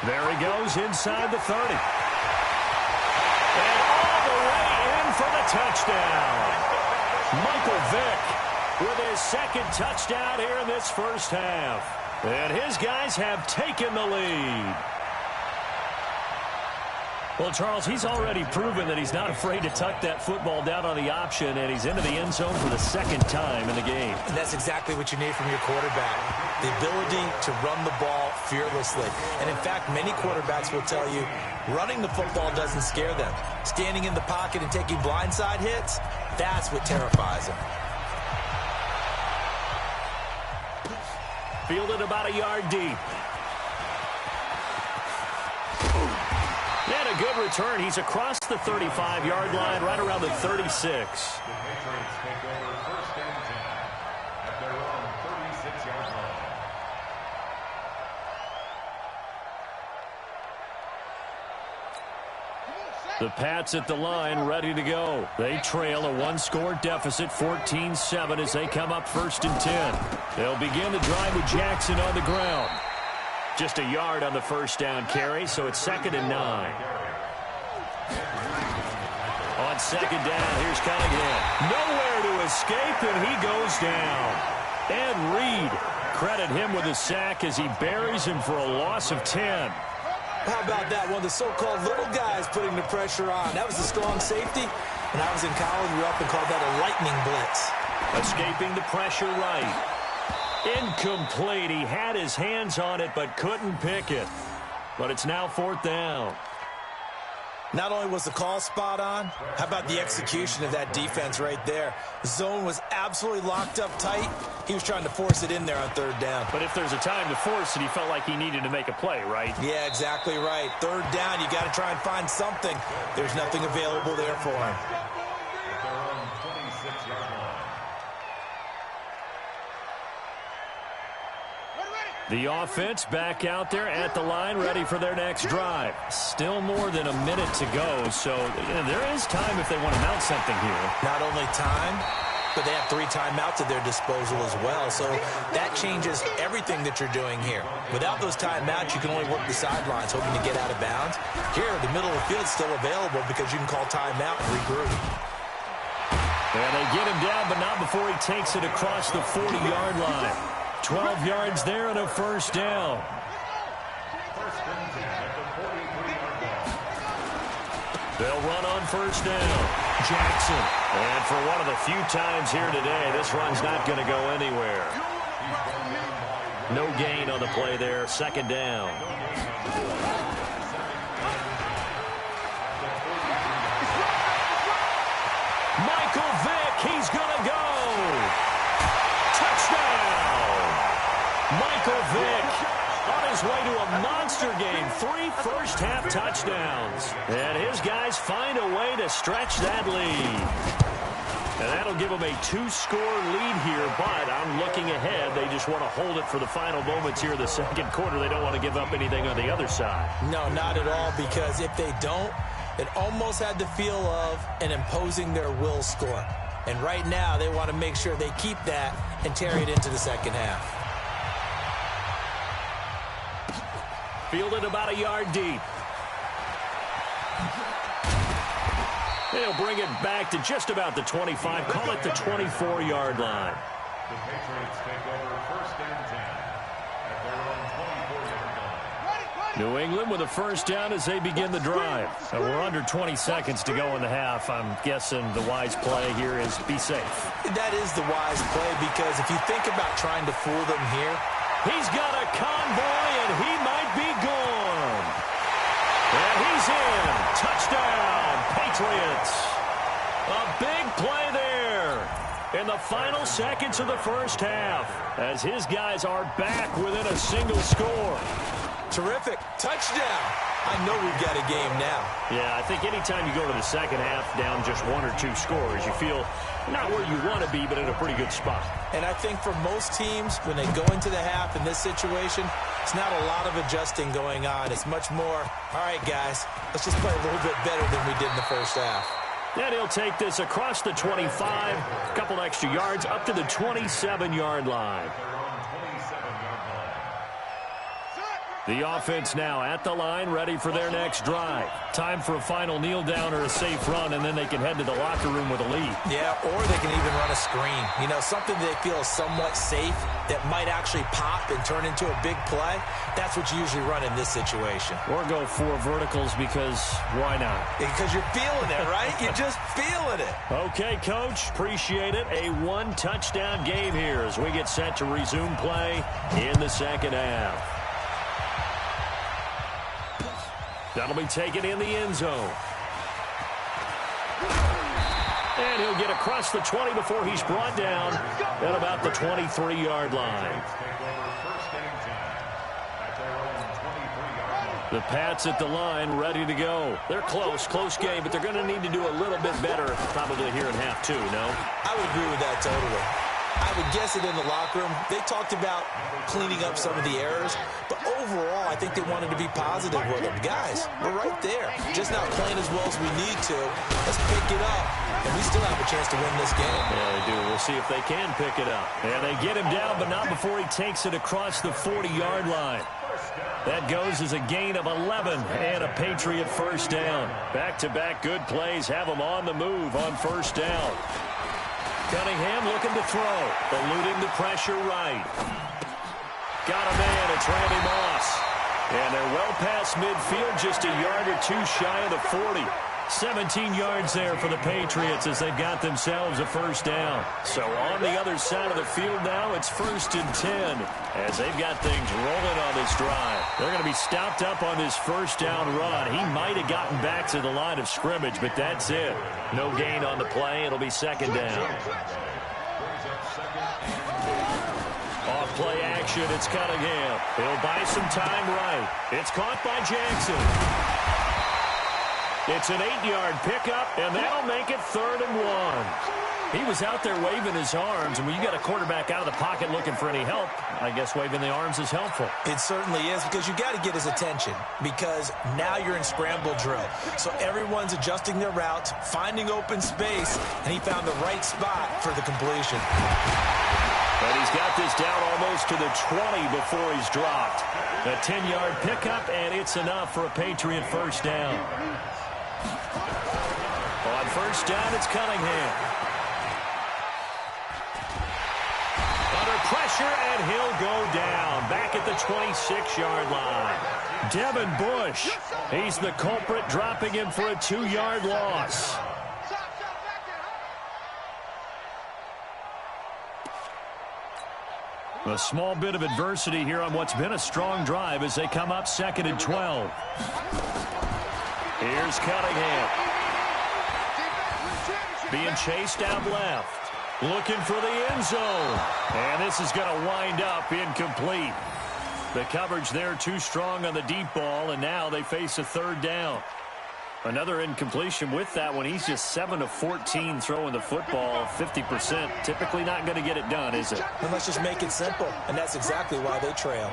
There he goes inside the 30. And all the way in for the touchdown. Michael Vick with his 2nd touchdown here in this first half. And his guys have taken the lead. Well, Charles, he's already proven that he's not afraid to tuck that football down on the option, and he's into the end zone for the 2nd time in the game. And that's exactly what you need from your quarterback, the ability to run the ball fearlessly. And, in fact, many quarterbacks will tell you running the football doesn't scare them. Standing in the pocket and taking blindside hits, that's what terrifies them. Fielded about a yard deep. And a good return. He's across the 35-yard line, right around the 36. The Patriots take over 1st and 10 at their own 36-yard line. The Pats at the line, ready to go. They trail a 1-score deficit, 14-7, as they come up 1st and 10. They'll begin the drive with Jackson on the ground. Just a yard on the first down carry, so it's 2nd and 9. On 2nd down, here's Cunningham. Nowhere to escape, and he goes down. Ed Reed, credit him with a sack as he buries him for a loss of 10. How about that? One of the so-called little guys putting the pressure on. That was a strong safety. When I was in college, we often called that a lightning blitz. Escaping the pressure right. Incomplete. He had his hands on it but couldn't pick it. But it's now 4th down. Not only was the call spot on, how about the execution of that defense right there? The zone was absolutely locked up tight. He was trying to force it in there on 3rd down. But if there's a time to force it, he felt like he needed to make a play, right? Yeah, exactly right. 3rd down, you got to try and find something. There's nothing available there for him. At their own 26-yard line. The offense back out there at the line, ready for their next drive. Still more than a minute to go, so there is time if they want to mount something here. Not only time, but they have 3 timeouts at their disposal as well, so that changes everything that you're doing here. Without those timeouts, you can only work the sidelines, hoping to get out of bounds. Here, the middle of the field is still available because you can call timeout and regroup. And they get him down, but not before he takes it across the 40-yard line. 12 yards there and a first down. They'll run on first down. Jackson. And for one of the few times here today, this run's not going to go anywhere. No gain on the play there. Second down. Michael Vick, he's going to go. Touchdown. Michael Vick on his way to a monster game. 3 first-half touchdowns. And his guys find a way to stretch that lead. And that'll give them a 2-score lead here, but I'm looking ahead. They just want to hold it for the final moments here in the second quarter. They don't want to give up anything on the other side. No, not at all, because if they don't, it almost had the feel of an imposing their will score. And right now, they want to make sure they keep that and carry it into the second half. Fielded about a yard deep. They'll bring it back to just about the 25. Call it the 24-yard line. The Patriots take over first and 10 at their own 24-yard line. New England with a first down as they begin the drive. We're under 20 seconds to go in the half. I'm guessing the wise play here is be safe. That is the wise play, because if you think about trying to fool them here, he's got a convoy, and he might be gone. And he's in. Touchdown, Patriots. A big play there in the final seconds of the first half as his guys are back within a single score. Terrific. Touchdown. I know we've got a game now. Yeah, I think anytime you go to the second half down just 1 or 2 scores, you feel not where you want to be, but in a pretty good spot. And I think for most teams, when they go into the half in this situation, it's not a lot of adjusting going on. It's much more, all right, guys, let's just play a little bit better than we did in the first half. And he'll take this across the 25, a couple extra yards, up to the 27-yard line. The offense now at the line, ready for their next drive. Time for a final kneel down or a safe run, and then they can head to the locker room with a lead. Yeah, or they can even run a screen. You know, something they feel is somewhat safe that might actually pop and turn into a big play. That's what you usually run in this situation. Or go 4 verticals because why not? Because you're feeling it, right? You're just feeling it. Okay, Coach, appreciate it. A 1-touchdown game here as we get set to resume play in the second half. That'll be taken in the end zone. And he'll get across the 20 before he's brought down at about the 23-yard line. The Pats at the line, ready to go. They're close game, but they're going to need to do a little bit better probably here in half 2, no? I would agree with that totally. I would guess it in the locker room. They talked about cleaning up some of the errors, but overall, I think they wanted to be positive with them. Guys, we're right there. Just not playing as well as we need to. Let's pick it up, and we still have a chance to win this game. Yeah, they do. We'll see if they can pick it up. And they get him down, but not before he takes it across the 40-yard line. That goes as a gain of 11 and a Patriot first down. Back-to-back good plays have them on the move on first down. Cunningham looking to throw. Eluding the pressure right. Got a man. It's Randy Moss. And they're well past midfield, just a yard or 2 shy of the 40. 17 yards there for the Patriots as they've got themselves a first down. So on the other side of the field now, it's 1st and 10 as they've got things rolling on this drive. They're going to be stopped up on this first down run. He might have gotten back to the line of scrimmage, but that's it. No gain on the play. It'll be second down. Off play action, it's Cunningham. He'll buy some time right. It's caught by Jackson. It's an 8-yard pickup, and that'll make it 3rd and 1. He was out there waving his arms, and when you got a quarterback out of the pocket looking for any help, I guess waving the arms is helpful. It certainly is, because you got to get his attention, because now you're in scramble drill. So everyone's adjusting their routes, finding open space, and he found the right spot for the completion. And he's got this down almost to the 20 before he's dropped. A 10-yard pickup, and it's enough for a Patriot first down. On first down, it's Cunningham. Under pressure, and he'll go down. Back at the 26-yard line. Devin Bush, he's the culprit, dropping him for a 2-yard loss. A small bit of adversity here on what's been a strong drive as they come up 2nd and 12. Here's Cunningham. Being chased out left. Looking for the end zone. And this is going to wind up incomplete. The coverage there too strong on the deep ball, and now they face a 3rd down. Another incompletion with that one. He's just 7 of 14 throwing the football, 50%. Typically not going to get it done, is it? And let's just make it simple, and that's exactly why they trail.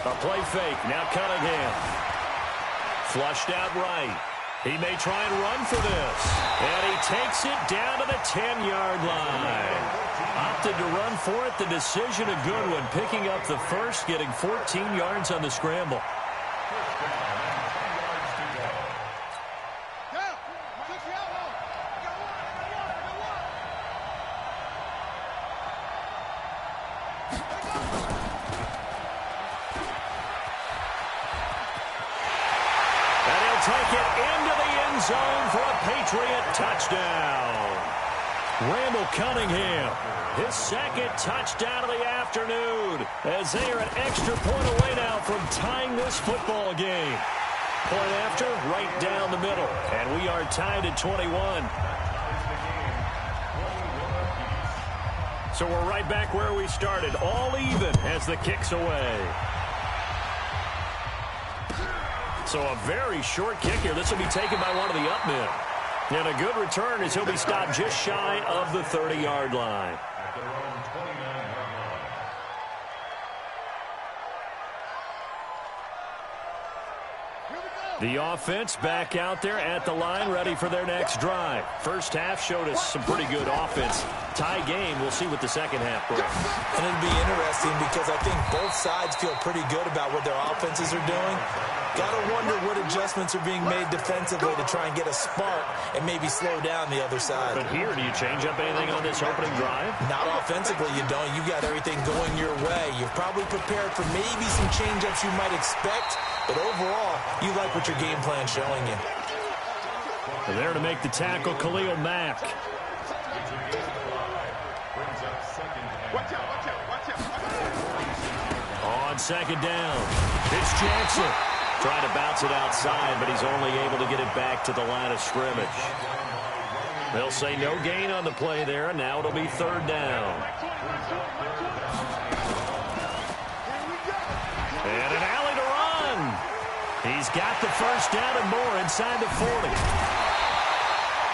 A play fake. Now Cunningham. Flushed out right. He may try and run for this. And he takes it down to the 10-yard line. Opted to run for it. The decision a good one. Picking up the first, getting 14 yards on the scramble. Take it into the end zone for a Patriot touchdown. Randall Cunningham, his 2nd touchdown of the afternoon, as they are an extra point away now from tying this football game. Point after, right down the middle, and we are tied at 21. So we're right back where we started, all even as the kick's away. So a very short kick here. This will be taken by one of the up men. And a good return as he'll be stopped just shy of the 30-yard line. The offense back out there at the line, ready for their next drive. First half showed us some pretty good offense. Tie game, we'll see what the second half brings. And it'll be interesting because I think both sides feel pretty good about what their offenses are doing. Got to wonder what adjustments are being made defensively to try and get a spark and maybe slow down the other side. But here, do you change up anything on this opening drive? Not offensively, you don't. You got everything going your way. You've probably prepared for maybe some change-ups you might expect, but overall, you like what your game plan's showing you. And there to make the tackle, Khalil Mack. On 2nd down, it's Jackson. Trying to bounce it outside, but he's only able to get it back to the line of scrimmage. They'll say no gain on the play there, and now it'll be 3rd down. And an alley to run. He's got the first down and more inside the 40.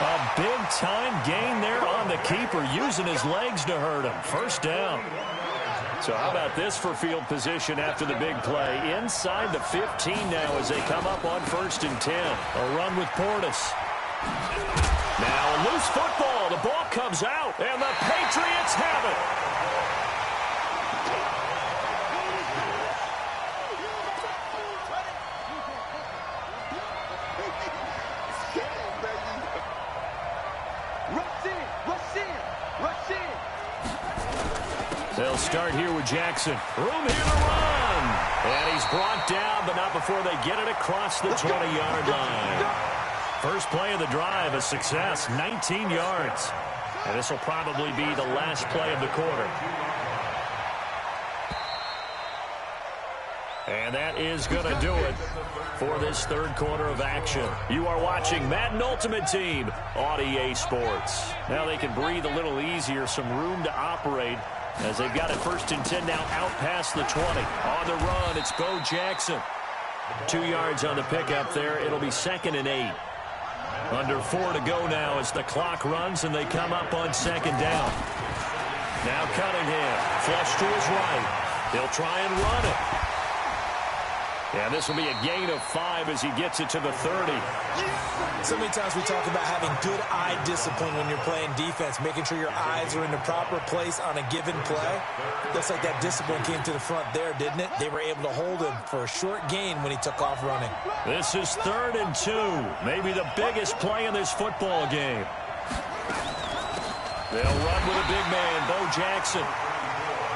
A big-time gain there on the keeper, using his legs to hurt him. First down. So how about this for field position after the big play? Inside the 15 now as they come up on 1st and 10. A run with Portis. Now a loose football. The ball comes out, and the Patriots have it. They'll start here with Jackson. Room here to run. And he's brought down, but not before they get it across the 20-yard line. First play of the drive, a success, 19 yards. And this will probably be the last play of the quarter. And that is going to do it for this 3rd quarter of action. You are watching Madden Ultimate Team on EA Sports. Now they can breathe a little easier, some room to operate as they've got it 1st and 10 now out past the 20. On the run, it's Bo Jackson. 2 yards on the pickup there. It'll be 2nd and 8. Under 4 to go now as the clock runs and they come up on second down. Now Cunningham, flush to his right. He'll try and run it. And this will be a gain of 5 as he gets it to the 30. So many times we talk about having good eye discipline when you're playing defense, making sure your eyes are in the proper place on a given play. Looks like that discipline came to the front there, didn't it? They were able to hold him for a short gain when he took off running. This is 3rd and 2, maybe the biggest play in this football game. They'll run with a big man, Bo Jackson.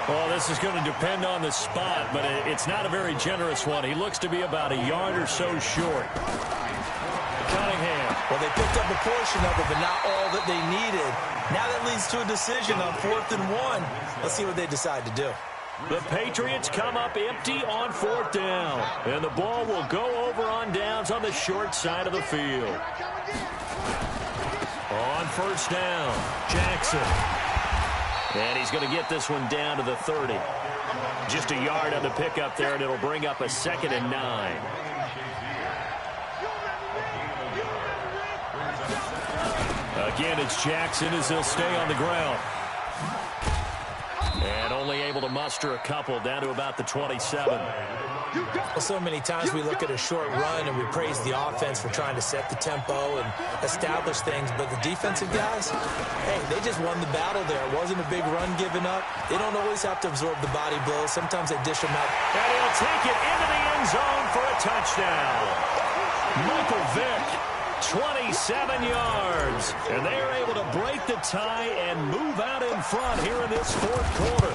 Well, this is going to depend on the spot, but it's not a very generous one. He looks to be about a yard or so short. Cunningham. Well, they picked up a portion of it, but not all that they needed. Now that leads to a decision on 4th and 1. Let's see what they decide to do. The Patriots come up empty on 4th down, and the ball will go over on downs on the short side of the field. On 1st down, Jackson. And he's going to get this one down to the 30. Just a yard on the pickup there, and it'll bring up a 2nd and 9. Again, it's Jackson as he'll stay on the ground. And only able to muster a couple down to about the 27. Well, so many times we look at a short run and we praise the offense for trying to set the tempo and establish things, but the defensive guys, hey, they just won the battle there. It wasn't a big run given up. They don't always have to absorb the body blows. Sometimes they dish them out. And he'll take it into the end zone for a touchdown. Michael Vick, 27 yards. And they are able to break the tie and move out in front here in this 4th quarter.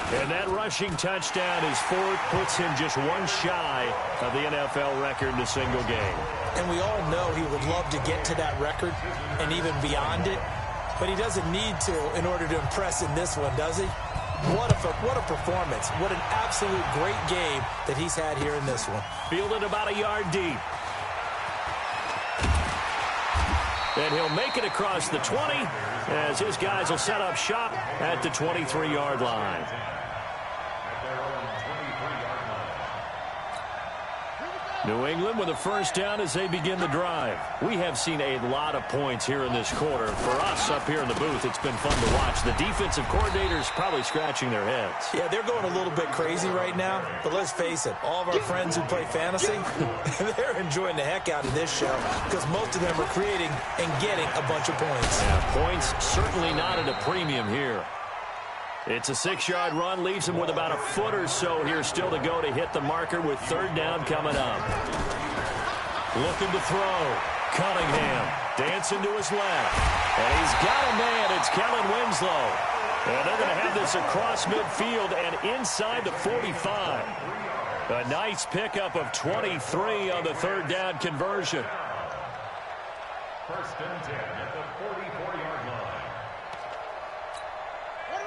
And that rushing touchdown is 4th, puts him just one shy of the NFL record in a single game. And we all know he would love to get to that record and even beyond it, but he doesn't need to in order to impress in this one, does he? What a performance. What an absolute great game that he's had here in this one. Fielded about a yard deep. And he'll make it across the 20 as his guys will set up shop at the 23-yard line. New England with a 1st down as they begin the drive. We have seen a lot of points here in this quarter. For us up here in the booth, it's been fun to watch. The defensive coordinators probably scratching their heads. Yeah, they're going a little bit crazy right now, but let's face it, all of our friends who play fantasy, they're enjoying the heck out of this show because most of them are creating and getting a bunch of points. Yeah, points certainly not at a premium here. It's a 6-yard run, leaves him with about a foot or so here still to go to hit the marker with 3rd down coming up. Looking to throw. Cunningham dancing to his left. And he's got a man. It's Kellen Winslow. And they're going to have this across midfield and inside the 45. A nice pickup of 23 on the 3rd down conversion. 1st and 10 at the 44-yard line.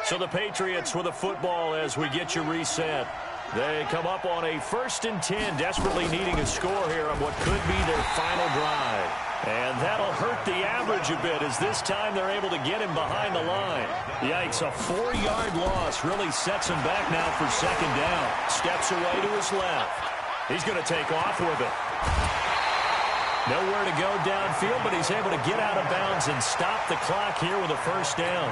So the Patriots with a football as we get you reset. They come up on a 1st and 10, desperately needing a score here on what could be their final drive. And that'll hurt the average a bit as this time they're able to get him behind the line. Yikes, a 4-yard loss really sets him back now for 2nd down. Steps away to his left. He's going to take off with it. Nowhere to go downfield, but he's able to get out of bounds and stop the clock here with a 1st down.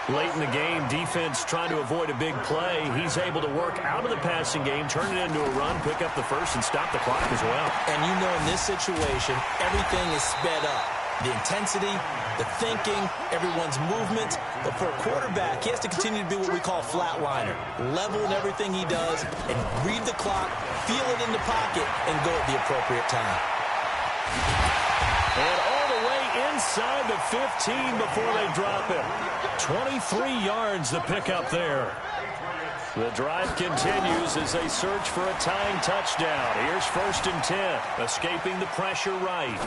Late in the game, defense trying to avoid a big play. He's able to work out of the passing game, turn it into a run, pick up the 1st, and stop the clock as well. And you know in this situation, everything is sped up. The intensity, the thinking, everyone's movement. But for a quarterback, he has to continue to be what we call flatliner. Level in everything he does and read the clock, feel it in the pocket, and go at the appropriate time. And all the way inside the 15 before they drop him. 23 yards the pickup there. The drive continues as they search for a tying touchdown. Here's 1st and 10, escaping the pressure right.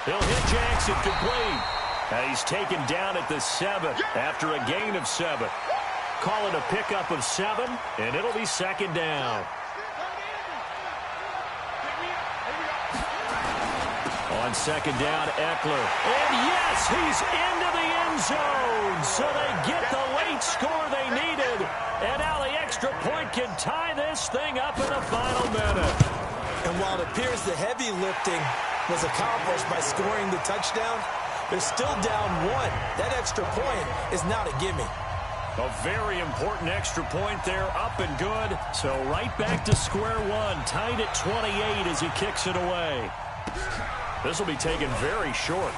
He'll hit Jackson complete. And he's taken down at the 7 after a gain of 7. Call it a pickup of 7, and it'll be 2nd down. On 2nd down, Eckler. And yes, he's into the end zone. So they get the late score they needed. And now the extra point can tie this thing up in the final minute. And And while it appears the heavy lifting was accomplished by scoring the touchdown, they're still down 1. That extra point is not a gimme. A very important extra point there, up and good. So right back to square one, tied at 28 as he kicks it away. This will be taken very short.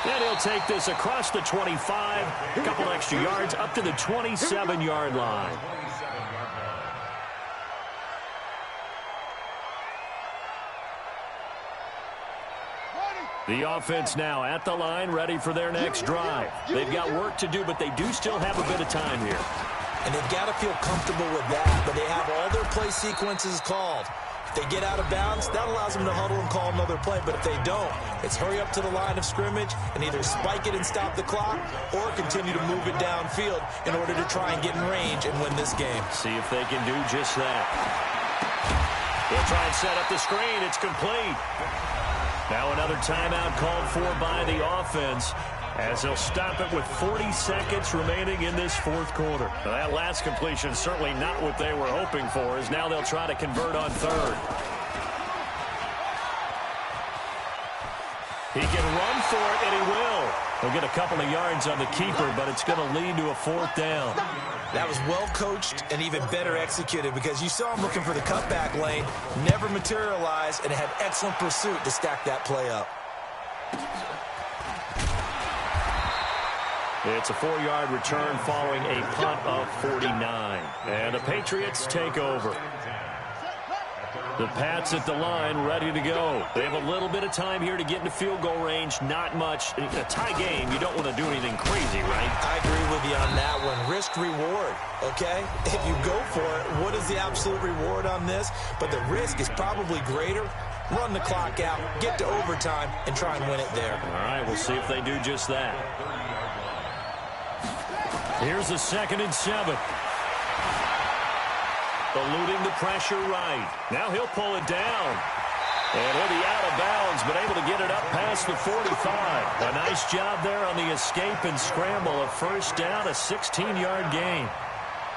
And he'll take this across the 25, a couple extra yards up to the 27-yard line. The offense now at the line, ready for their next drive. They've got work to do, but they do still have a bit of time here. And they've got to feel comfortable with that, but they have all their play sequences called. If they get out of bounds, that allows them to huddle and call another play, but if they don't, it's hurry up to the line of scrimmage and either spike it and stop the clock or continue to move it downfield in order to try and get in range and win this game. See if they can do just that. They'll try and set up the screen. It's complete. Now another timeout called for by the offense as they'll stop it with 40 seconds remaining in this fourth quarter. Now that last completion certainly not what they were hoping for, as now they'll try to convert on third. He can run for it, and he will. He'll get a couple of yards on the keeper, but it's going to lead to a fourth down. That was well coached and even better executed because you saw him looking for the cutback lane, never materialized, and had excellent pursuit to stack that play up. It's a 4-yard return following a punt of 49. And the Patriots take over. The Pats at the line, ready to go. They have a little bit of time here to get into field goal range. Not much. In a tie game, you don't want to do anything crazy, right? I agree with you on that one. Risk-reward, okay? If you go for it, what is the absolute reward on this? But the risk is probably greater. Run the clock out, get to overtime, and try and win it there. All right, we'll see if they do just that. Here's a 2nd and 7. Eluding the pressure right. Now he'll pull it down. And he'll be out of bounds, but able to get it up past the 45. A nice job there on the escape and scramble. A first down, a 16-yard gain.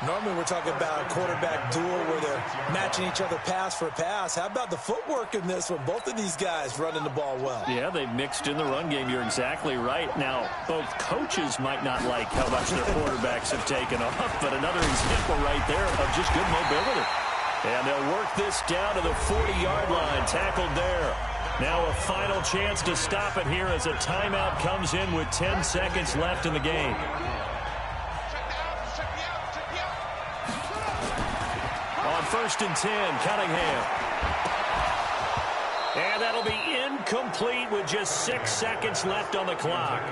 Normally we're talking about a quarterback duel where they're matching each other pass for pass. How about the footwork in this one? Both of these guys running the ball well. Yeah, they've mixed in the run game. You're exactly right. Now, both coaches might not like how much their quarterbacks have taken off, but another example right there of just good mobility. And they'll work this down to the 40-yard line, tackled there. Now a final chance to stop it here as a timeout comes in with 10 seconds left in the game. On 1st and 10, Cunningham. And that'll be incomplete with just 6 seconds left on the clock.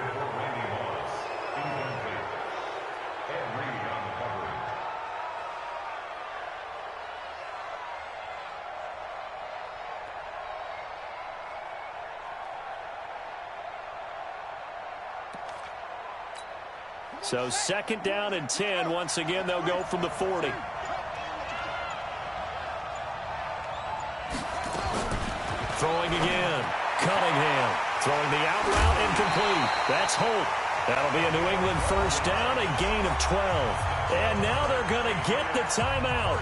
So 2nd down and 10. Once again, they'll go from the 40. Throwing again. Cunningham. Throwing the out route incomplete. That's Holt. That'll be a New England first down, a gain of 12. And now they're going to get the timeout.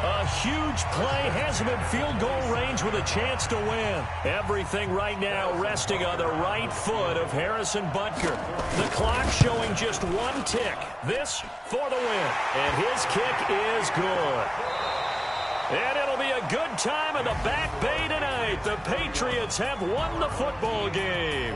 A huge play has them in field goal range with a chance to win. Everything right now resting on the right foot of Harrison Butker. The clock showing just 1 tick. This for the win. And his kick is good. And it'll be a good time in the Back Bay tonight. The Patriots have won the football game.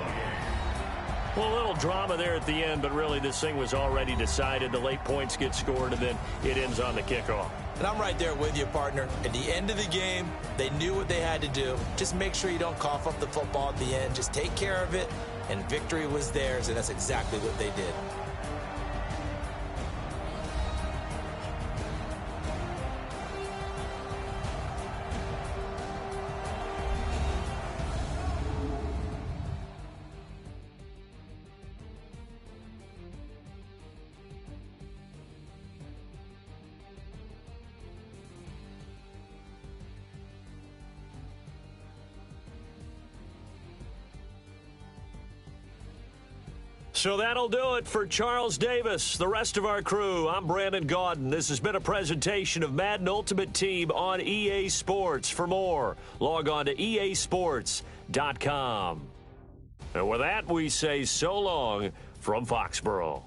Well, a little drama there at the end, but really this thing was already decided. The late points get scored, and then it ends on the kickoff. And I'm right there with you, partner. At the end of the game, they knew what they had to do. Just make sure you don't cough up the football at the end. Just take care of it, and victory was theirs, and that's exactly what they did. So that'll do it for Charles Davis, the rest of our crew. I'm Brandon Gaudin. This has been a presentation of Madden Ultimate Team on EA Sports. For more, log on to easports.com. And with that, we say so long from Foxborough.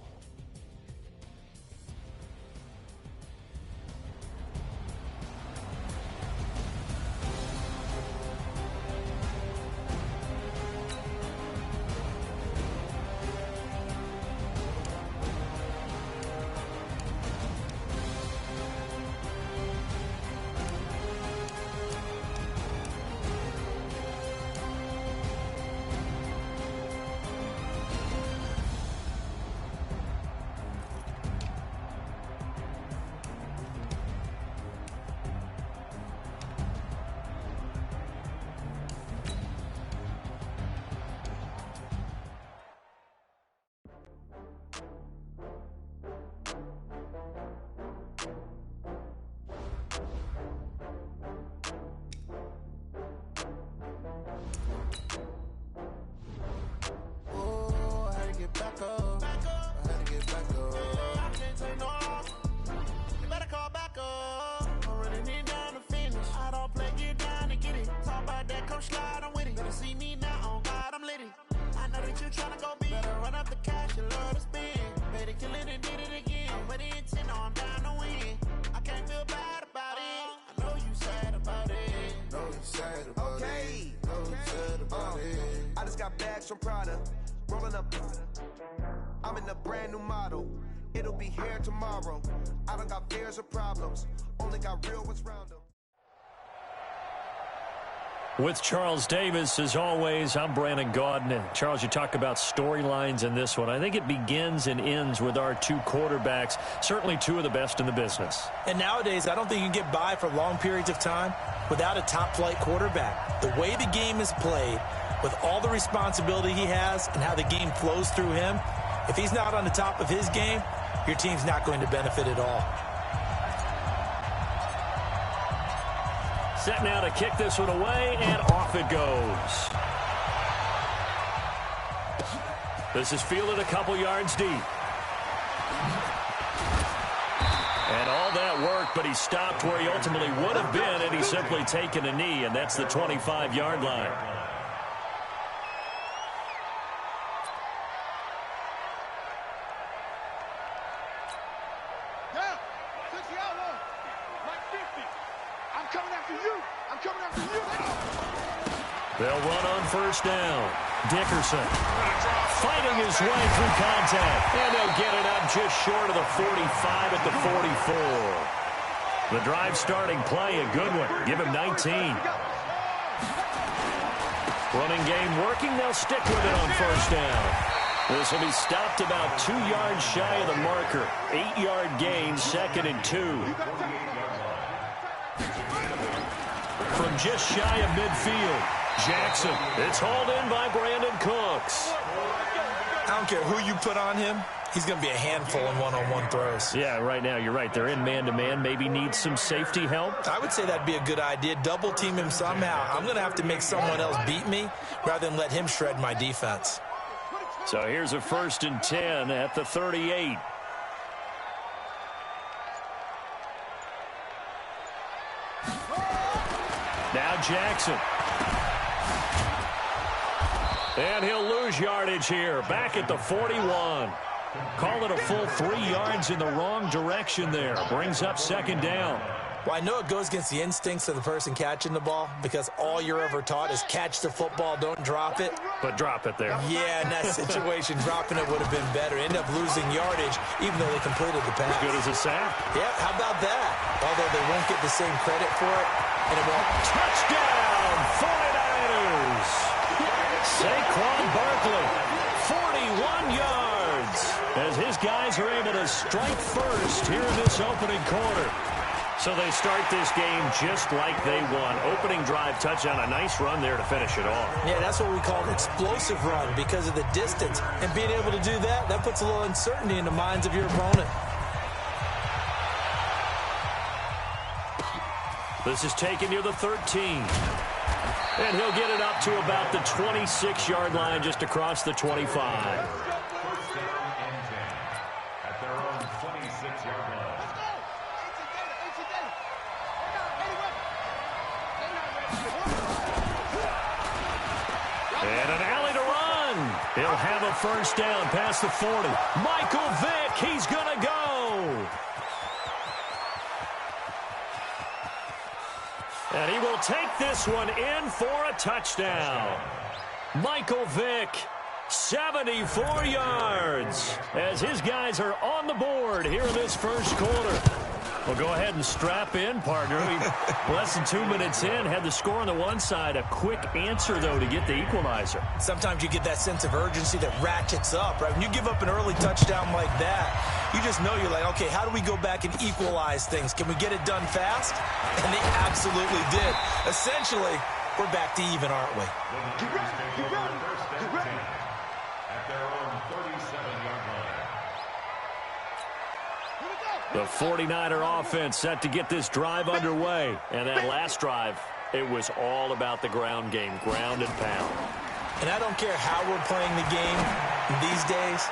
From Prada, rolling up. I'm in a brand new model. It'll be here tomorrow. I don't got fears or problems. Only got real ones round them. With Charles Davis, as always, I'm Brandon Gaudin. Charles, you talk about storylines in this one. I think it begins and ends with our two quarterbacks, certainly two of the best in the business. And nowadays, I don't think you can get by for long periods of time without a top-flight quarterback. The way the game is played, with all the responsibility he has and how the game flows through him, if he's not on the top of his game, your team's not going to benefit at all. Set now to kick this one away, and off it goes. This is fielded a couple yards deep. And all that work, but he stopped where he ultimately would have been, and he's simply taken a knee, and that's the 25-yard line. They'll run on first down. Dickerson fighting his way through contact. And they'll get it up just short of the 45 at the 44. The drive starting play, a good one. Give him 19. Running game working. They'll stick with it on first down. This will be stopped about 2 yards shy of the marker. 8-yard gain, 2nd and 2. From just shy of midfield, Jackson. It's hauled in by Brandon Cooks. I don't care who you put on him. He's going to be a handful in one-on-one throws. Yeah, right now, you're right. They're in man-to-man. Maybe need some safety help. I would say that'd be a good idea. Double team him somehow. I'm going to have to make someone else beat me rather than let him shred my defense. So here's a 1st and 10 at the 38. Now Jackson. And he'll lose yardage here. Back at the 41. Call it a full 3 yards in the wrong direction there. Brings up 2nd down. Well, I know it goes against the instincts of the person catching the ball because all you're ever taught is catch the football, don't drop it. But drop it there. Yeah, in that situation, dropping it would have been better. End up losing yardage even though they completed the pass. As good as a sack. Yeah, how about that? Although they won't get the same credit for it. And it won't. Touchdown, 49ers. Saquon Barkley, 41 yards. As his guys are able to strike first here in this opening quarter. So they start this game just like they won. Opening drive touchdown, a nice run there to finish it off. Yeah, that's what we call an explosive run because of the distance. And being able to do that, that puts a little uncertainty in the minds of your opponent. This is taken near the 13. And he'll get it up to about the 26-yard line just across the 25. 26-yard line. Let's go! And an alley to run. He'll have a first down past the 40. Michael Vick, he's going to go. And he will take this one in for a touchdown. Michael Vick, 74 yards, as his guys are on the board here in this first quarter. Well, go ahead and strap in, partner. Less than 2 minutes in, had the score on the one side. A quick answer, though, to get the equalizer. Sometimes you get that sense of urgency that ratchets up, right? When you give up an early touchdown like that, you just know you're like, okay, how do we go back and equalize things? Can we get it done fast? And they absolutely did. Essentially, we're back to even, aren't we? Keep running. At their own 37-yard line. The 49er offense set to get this drive underway. And that last drive, it was all about the ground game, ground and pound. And I don't care how we're playing the game these days,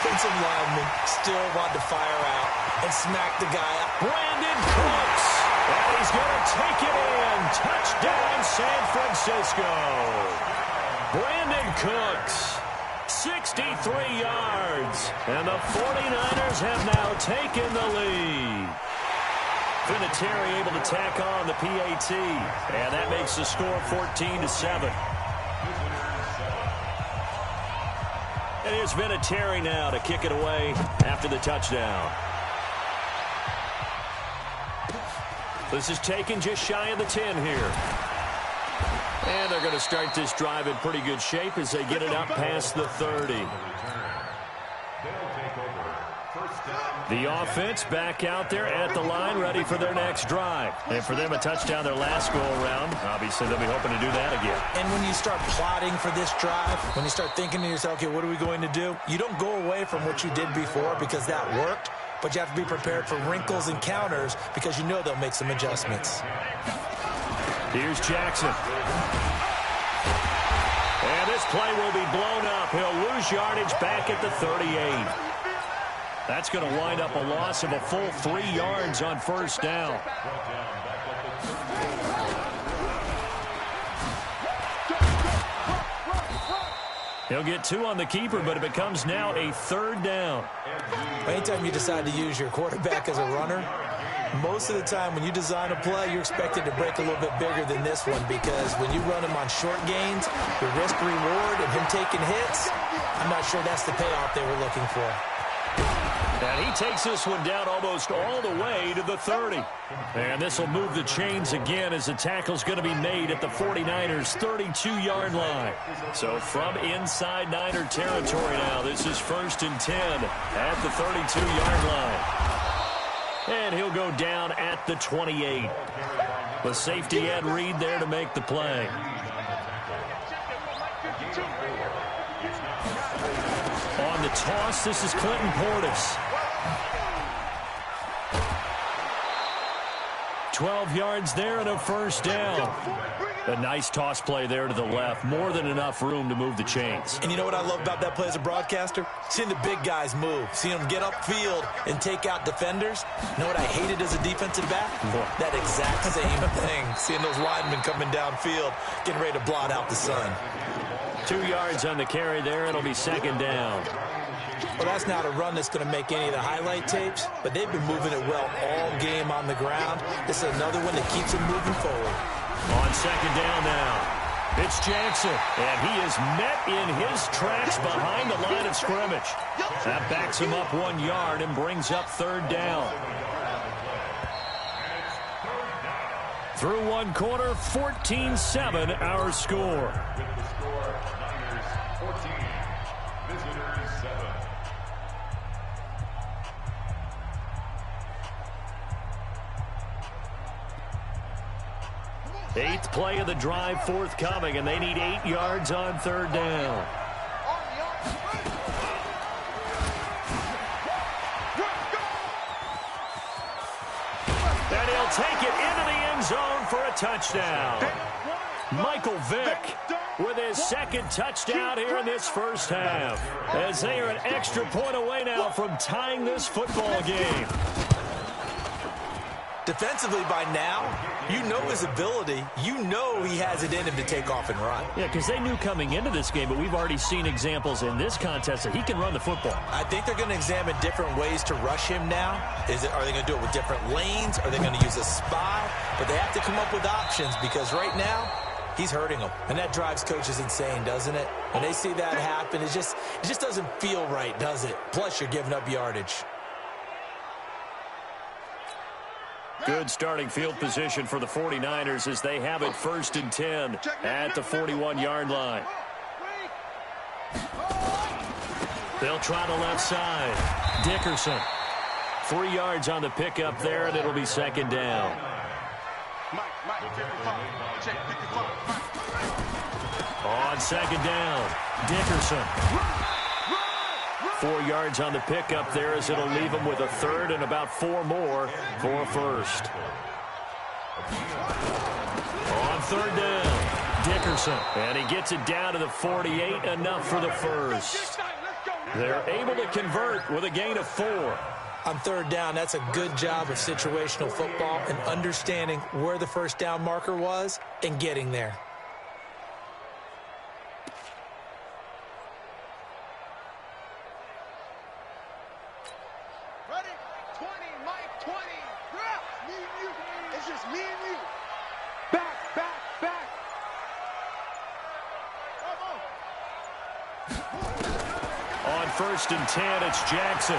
offensive linemen still want to fire out and smack the guy out. Brandon Cooks, and he's going to take it in. Touchdown, San Francisco. Brandon Cooks, 63 yards, and the 49ers have now taken the lead. Vinatieri able to tack on the PAT, and that makes the score 14-7. And here's Vinatieri now to kick it away after the touchdown. This is taken just shy of the 10 here. And they're going to start this drive in pretty good shape as they get it up past the 30. The offense back out there at the line, ready for their next drive. And for them, a touchdown their last go-around. Obviously, they'll be hoping to do that again. And when you start plotting for this drive, when you start thinking to yourself, okay, what are we going to do? You don't go away from what you did before because that worked, but you have to be prepared for wrinkles and counters because you know they'll make some adjustments. Here's Jackson. And this play will be blown up. He'll lose yardage back at the 38. That's going to wind up a loss of a full 3 yards on first down. He'll get 2 on the keeper, but it becomes now a 3rd down. Anytime you decide to use your quarterback as a runner, most of the time when you design a play, you're expected to break a little bit bigger than this one because when you run him on short gains, the risk-reward and him taking hits, I'm not sure that's the payoff they were looking for. And he takes this one down almost all the way to the 30. And this will move the chains again as the tackle's going to be made at the 49ers' 32-yard line. So from inside Niner territory now, this is 1st and 10 at the 32-yard line. And he'll go down at the 28. The safety Ed Reed there to make the play. On the toss, this is Clinton Portis. 12 yards there and a first down. A nice toss play there to the left. More than enough room to move the chains. And you know what I love about that play as a broadcaster? Seeing the big guys move. Seeing them get upfield and take out defenders. You know what I hated as a defensive back? That exact same thing. Seeing those linemen coming downfield, getting ready to blot out the sun. 2 yards on the carry there. It'll be 2nd down. Well, that's not a run that's going to make any of the highlight tapes, but they've been moving it well all game on the ground. This is another one that keeps them moving forward. On 2nd down now, it's Jackson, and he is met in his tracks behind the line of scrimmage. That backs him up 1 yard and brings up 3rd down. Through one quarter, 14-7 our score. With the score, Niners 14, visitors 7. 8th play of the drive forthcoming, and they need 8 yards on 3rd down. And he'll take it into the end zone for a touchdown. Michael Vick with his second touchdown here in this first half, as they are an extra point away now from tying this football game. Defensively by now, you know his ability. You know he has it in him to take off and run. Yeah, because they knew coming into this game, but we've already seen examples in this contest that he can run the football. I think they're going to examine different ways to rush him now. Are they going to do it with different lanes? Are they going to use a spy? But they have to come up with options because right now, he's hurting them. And that drives coaches insane, doesn't it? When they see that happen, it just doesn't feel right, does it? Plus, you're giving up yardage. Good starting field position for the 49ers as they have it 1st and 10 at the 41-yard line. They'll try the left side. Dickerson. 3 yards on the pickup there, and it'll be 2nd down. On 2nd down, Dickerson. 4 yards on the pickup there as it'll leave him with a 3rd and about 4 more for a 1st. On 3rd down, Dickerson. And he gets it down to the 48, enough for the 1st. They're able to convert with a gain of 4. On 3rd down, that's a good job of situational football and understanding where the 1st down marker was and getting there. On 1st and 10, it's Jackson.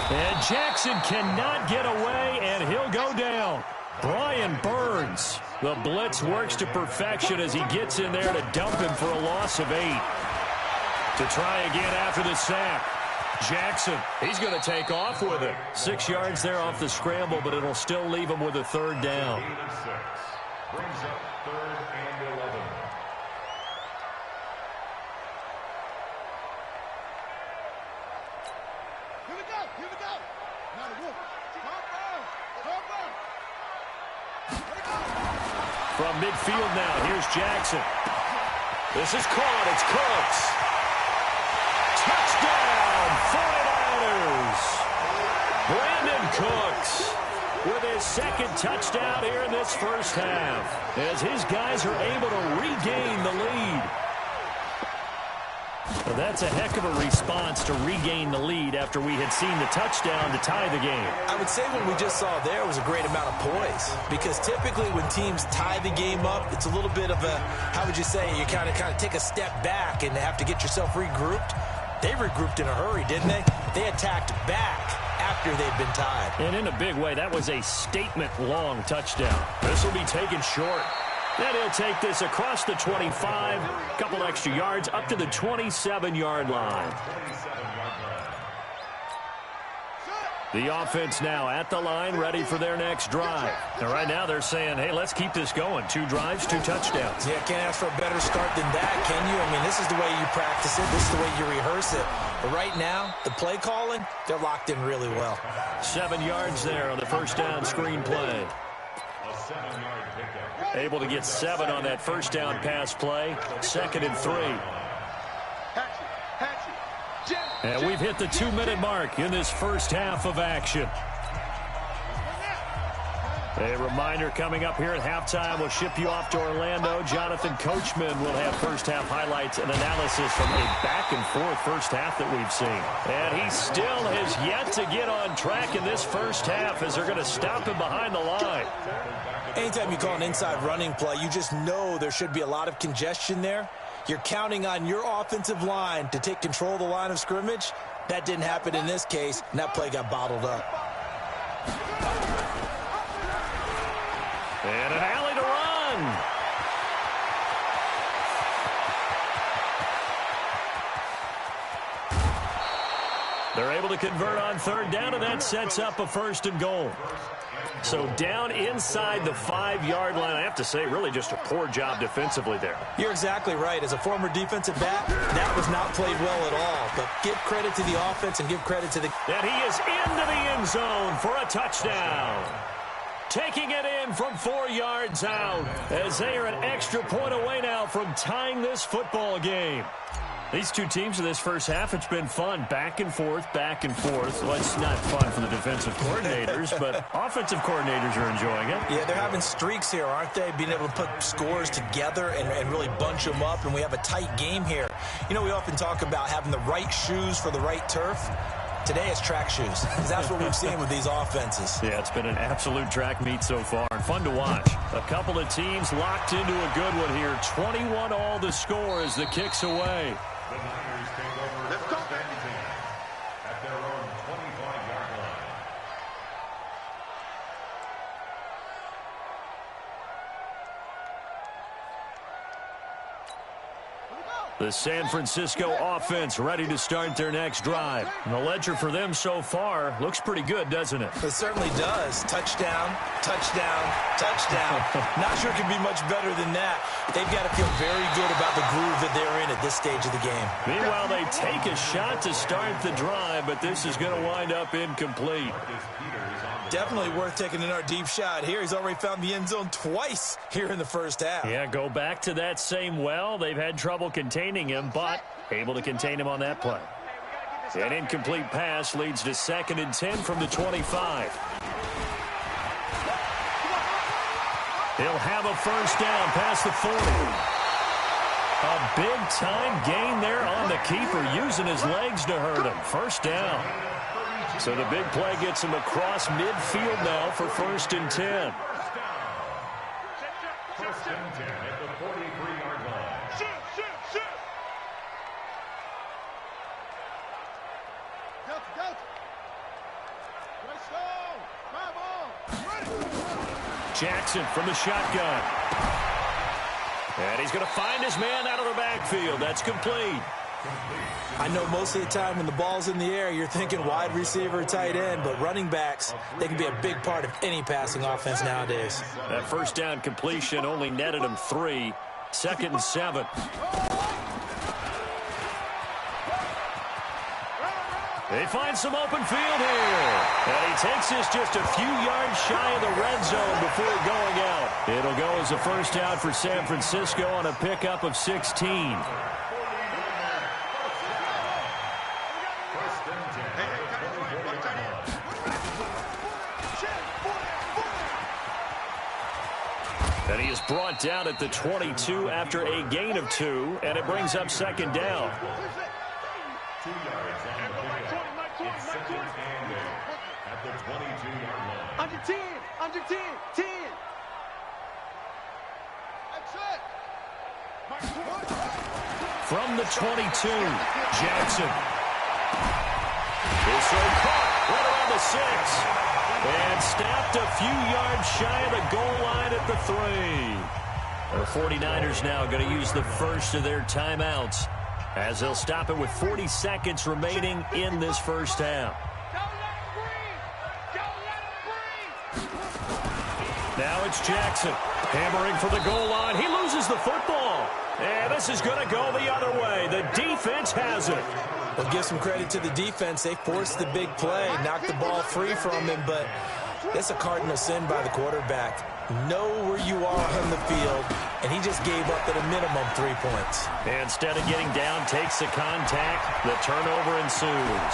And Jackson cannot get away, and he'll go down. Brian Burns. The blitz works to perfection as he gets in there to dump him for a loss of 8. To try again after the sack. Jackson, he's going to take off with it. 6 yards there off the scramble, but it'll still leave him with a 3rd down. Brings up 3rd and 11. From midfield now, here's Jackson. This is caught. It's Cooks. Touchdown, 49ers. Brandon Cooks with his 2nd touchdown here in this first half, as his guys are able to regain the lead. Well, that's a heck of a response to regain the lead after we had seen the touchdown to tie the game. I would say what we just saw there was a great amount of poise, because typically when teams tie the game up, it's a little bit of a, how would you say, you kind of take a step back and have to get yourself regrouped. They regrouped in a hurry, didn't they? They attacked back after they'd been tied. And in a big way, that was a statement-long touchdown. This will be taken short. Then he'll take this across the 25, a couple extra yards, up to the 27-yard line. The offense now at the line, ready for their next drive. And right now they're saying, hey, let's keep this going. 2 drives, 2 touchdowns. Yeah, can't ask for a better start than that, can you? I mean, this is the way you practice it. This is the way you rehearse it. But right now, the play calling, they're locked in really well. 7 yards there on the first down screen play. Able to get 7 on that first down pass play. 2nd and 3. And we've hit the 2-minute mark in this first half of action. A reminder coming up here at halftime. We'll ship you off to Orlando. Jonathan Coachman will have first half highlights and analysis from a back-and-forth first half that we've seen. And he still has yet to get on track in this first half as they're going to stop him behind the line. Anytime you call an inside running play, you just know there should be a lot of congestion there. You're counting on your offensive line to take control of the line of scrimmage. That didn't happen in this case, and that play got bottled up. And an alley to run. They're able to convert on 3rd down, and that sets up a 1st and goal. So down inside the 5-yard line. I have to say, really just a poor job defensively there. You're exactly right. As a former defensive back, that was not played well at all. But give credit to the offense and give credit to the... And he is into the end zone for a touchdown. taking it in from 4 yards out, as they are an extra point away now from tying this football game. These two teams in this first half, it's been fun. Back and forth, back and forth. Well, it's not fun for the defensive coordinators, but offensive coordinators are enjoying it. Yeah, they're having streaks here, aren't they? Being able to put scores together and really bunch them up, and we have a tight game here. You know, we often talk about having the right shoes for the right turf. Today it's track shoes, because that's what we've seen with these offenses. Yeah, it's been an absolute track meet so far, and fun to watch. A couple of teams locked into a good one here. 21 all the score as the kick's away. The Niners take over first and 10 at their own 25-yard line. The San Francisco offense ready to start their next drive. And the ledger for them so far looks pretty good, doesn't it? It certainly does. Touchdown, touchdown, touchdown. Not sure it can be much better than that. They've got to feel very good about the groove that they're in at this stage of the game. Meanwhile, they take a shot to start the drive, but this is going to wind up incomplete. Definitely worth taking another deep shot here. He's already found the end zone twice here in the first half. Yeah, go back to that same well. They've had trouble containing him, but able to contain him on that play. An incomplete pass leads to 2nd and 10 from the 25. He'll have a first down past the 40. A big-time gain there on the keeper, using his legs to hurt him. First down. So the big play gets him across midfield now for 1st and 10. First and 10 at the 43-yard line. Jackson from the shotgun. And he's going to find his man out of the backfield. That's complete. I know most of the time when the ball's in the air, you're thinking wide receiver, tight end, but running backs, they can be a big part of any passing offense nowadays. That first down completion only netted him 3. 2nd and 7. They find some open field here. And he takes this just a few yards shy of the red zone before going out. It'll go as a first down for San Francisco on a pickup of 16. And he is brought down at the 22 after a gain of 2, and it brings up 2nd down. 2 yards on the pickup. It's 2nd and 8 at the 22-yard line. Under 10, under 10, 10. From the 22, Jackson. This one caught right around the 6. And snapped a few yards shy of the goal line at the 3. The 49ers now going to use the first of their timeouts as they'll stop it with 40 seconds remaining in this first half. Now it's Jackson hammering for the goal line. He loses the football. And this is going to go the other way. The defense has it. Well, give some credit to the defense. They forced the big play, knocked the ball free from him, but that's a cardinal sin by the quarterback. Know where you are on the field, and he just gave up at a minimum 3 points. And instead of getting down, takes the contact. The turnover ensues.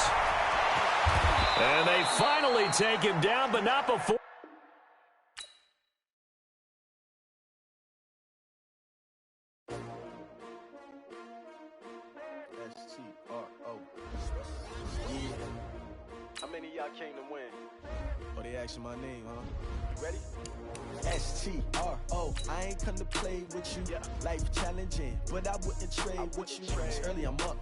And they finally take him down, but not before. How many of y'all came to win? Oh, they asking my name, huh? You ready? S-T-R-O. I ain't come to play with you. Life challenging, but I wouldn't trade with you. It's early, I'm up.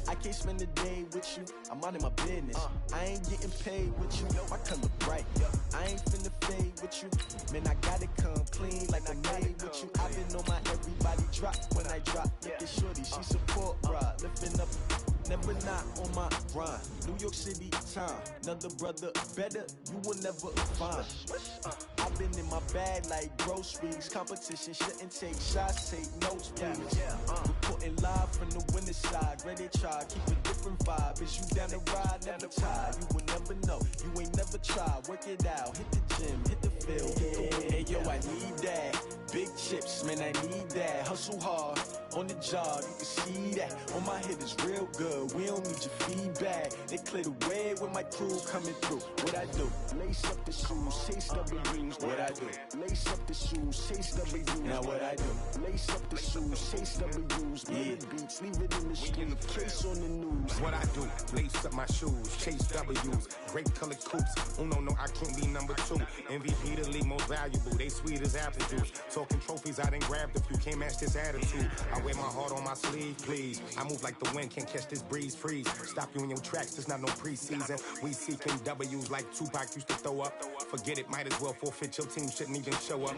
I can't spend the day with you. I'm out of my business. I ain't getting paid with you. My color bright. I ain't finna fade with you. Man, I gotta come clean like I made with you. I've been on my everybody drop when I drop. Look at shorty, she support rod. Lifting up. Never not on my grind. New York City time. Another brother better, you will never find. I've been in my bag like groceries. Competition shouldn't take shots, take notes, please. Reporting live from the winning side. Ready to try, keep a different vibe. Is you down the ride, never tired. You will never know, you ain't never tried. Work it out, hit the gym, hit the feel. Hey, yo, I need that. Big chips, man, I need that. Hustle hard on the job, you can see that. On my head is real good, we don't need your feedback. They clear the way with my crew coming through. What I do? Lace up the shoes, chase W's. What I do? Lace up the shoes, chase W's. Now what I do? Lace up the shoes, chase W's. Yeah. Beats, leave it in the street, case on the news. What I do? Lace up my shoes, chase W's. Great colored coops. Oh no, I can't be number 2. MVP the league most valuable. They sweet as apple juice. Talking trophies, I done grabbed a few. Can't match this attitude. I wear my heart on my sleeve, please. I move like the wind, can't catch this breeze, freeze. Stop you in your tracks, there's not no preseason. We seeking W's like Tupac used to throw up. Forget it, might as well forfeit. Your team shouldn't even show up.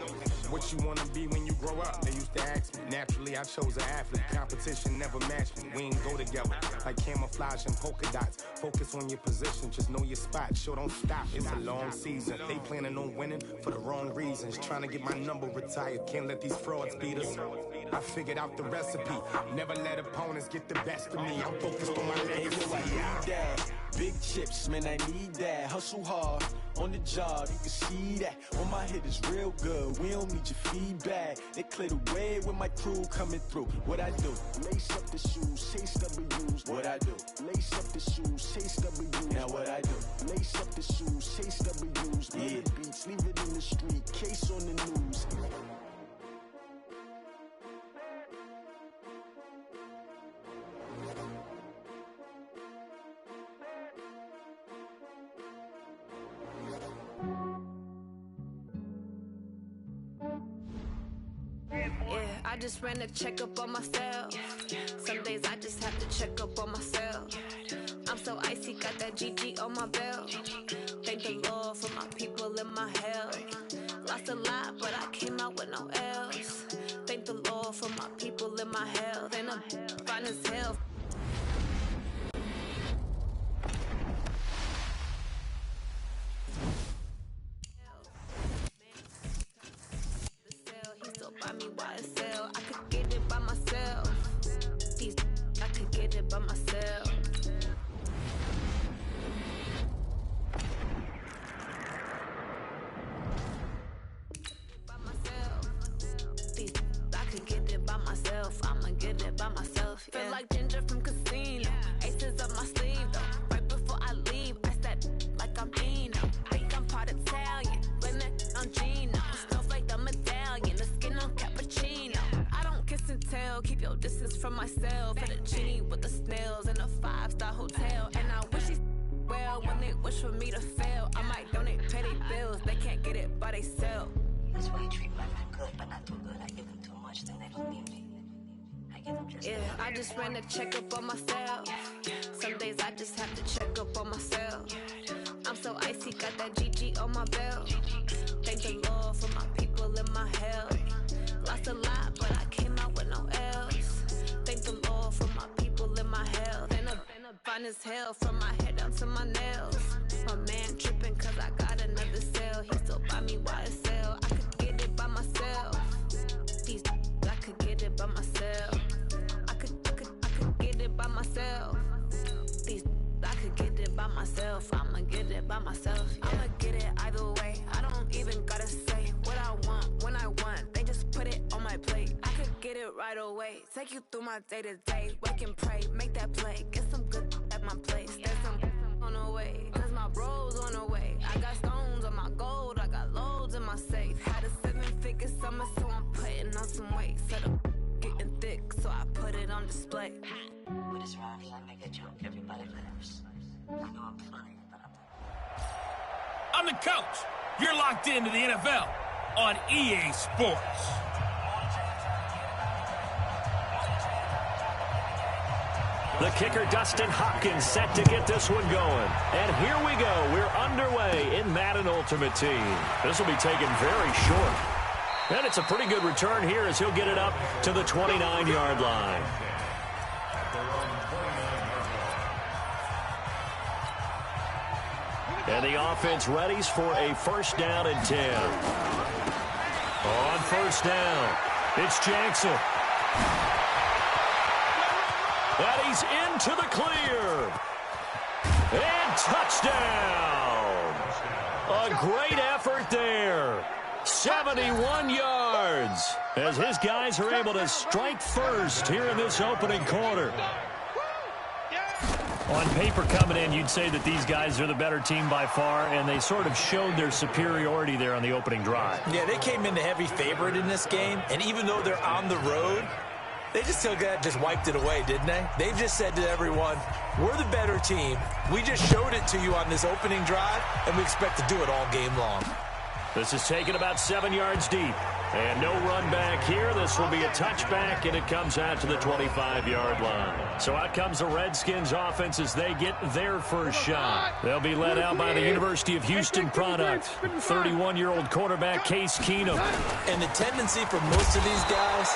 What you wanna be when you grow up? They used to ask me. Naturally, I chose an athlete. Competition never matched me. We ain't go together like camouflage and polka dots. Focus on your position, just know your spot. Sure, don't stop. It's a long season. They planning on winning for the wrong reasons. Trying to get my number retired. Can't let these frauds beat us. I figured out the recipe. Never let opponents get the best of me. I'm focused on my legacy. I need that. Big chips, man, I need that. Hustle hard on the job, you can see that. On my head is real good, we don't need your feedback. They clear the way with my crew coming through. What I do? Lace up the shoes, chase W's. What I do? Lace up the shoes, chase W's. Now what I do? Lace up the shoes, chase W's. Yeah. Beats, leave it in the street, case on the news. I just ran a checkup on myself. Some days I just have to check up on myself. I'm so icy, got that GG on my belt. Thank the Lord for my people in my health. Lost a lot, but I came out with no else. Thank the Lord for my people in my health. And I'm fine as hell. Buy me YSL, I could get it by myself. These I could get it by myself. By myself. These I could get it by myself. I'ma get it by myself. Yeah. Feel like Ginger from Casino. Aces up my sleeve though. Right before I leave, I step like I'm Eno. Think I'm part Italian, blame it on Gino. Stuff like the medallion, the skin on cappuccino. I don't kiss and tell, keep your distance from myself. For the genie with the snails in a 5-star hotel. And I wish these well when they wish for me to fail. I might donate petty bills, they can't get it by they self. That's why you treat women good, but not too good. I give them too much, then they don't need me. I give them just I just ran a checkup on myself. Some days I just have to check up on myself. I'm so icy, got that GG on my belt. Thank the Lord for my people in my health. Lost a lot, but I came out with no else. Thank the Lord for my people in my health. And I'm fine as hell from my head down to my nails. My man tripping cause I got another cell. He still buy me YSL. I could get it by myself. These I could get it by myself. I could get it by myself. These I could get it by myself. I'ma get it by myself. Yeah. I'ma get it either way. I don't even gotta say what I want when I want. They just put it on my plate. I could get it right away. Take you through my day to day. Wake and pray, make that play. Get some good at my place. There's some on the way. Cause my bro's on the way. I got stones on my gold. I got loads in my safe. Had a 7-figure summer, so I'm putting on some weight. Set up getting thick, so I put it on display. With this round, I make a joke. Everybody laughs. I know I'm funny, but I'm the coach. You're locked into the NFL on EA Sports. The kicker, Dustin Hopkins, set to get this one going. And here we go. We're underway in Madden Ultimate Team. This will be taken very short. And it's a pretty good return here as he'll get it up to the 29-yard line. And the offense readies for a 1st down and 10. On 1st down, it's Jackson. And he's into the clear. And touchdown. A great effort there. 71 yards as his guys are able to strike first here in this opening quarter. On paper coming in, you'd say that these guys are the better team by far, and they sort of showed their superiority there on the opening drive. Yeah, they came in the heavy favorite in this game, and even though they're on the road, they just wiped it away, didn't they? They just said to everyone, we're the better team. We just showed it to you on this opening drive, and we expect to do it all game long. This is taken about 7 yards deep. And no run back here. This will be a touchback, and it comes out to the 25-yard line. So out comes the Redskins offense as they get their first shot. They'll be led out by the University of Houston product, 31-year-old quarterback Case Keenum. And the tendency for most of these guys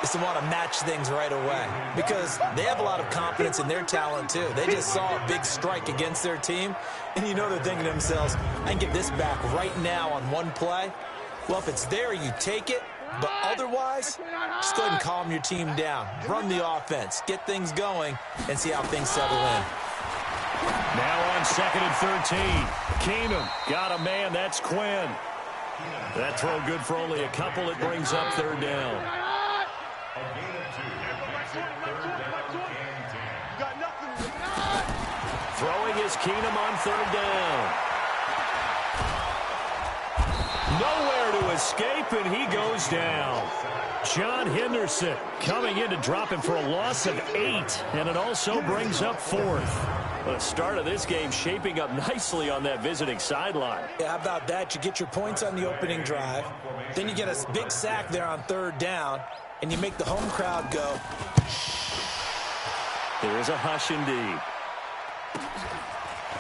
is to want to match things right away because they have a lot of confidence in their talent too. They just saw a big strike against their team, and you know they're thinking to themselves, I can get this back right now on one play. Well, if it's there, you take it, but otherwise, just go ahead and calm your team down. Run the offense, get things going, and see how things settle in. Now on 2nd and 13. Keenum got a man. That's Quinn. That throw good for only a couple. It brings up 3rd down. Throwing is Keenum on 3rd down. Nowhere to escape, and he goes down. John Henderson coming in to drop him for a loss of 8, and it also brings up 4th. The start of this game shaping up nicely on that visiting sideline. Yeah, how about that? You get your points on the opening drive, then you get a big sack there on 3rd down, and you make the home crowd go. There is a hush indeed.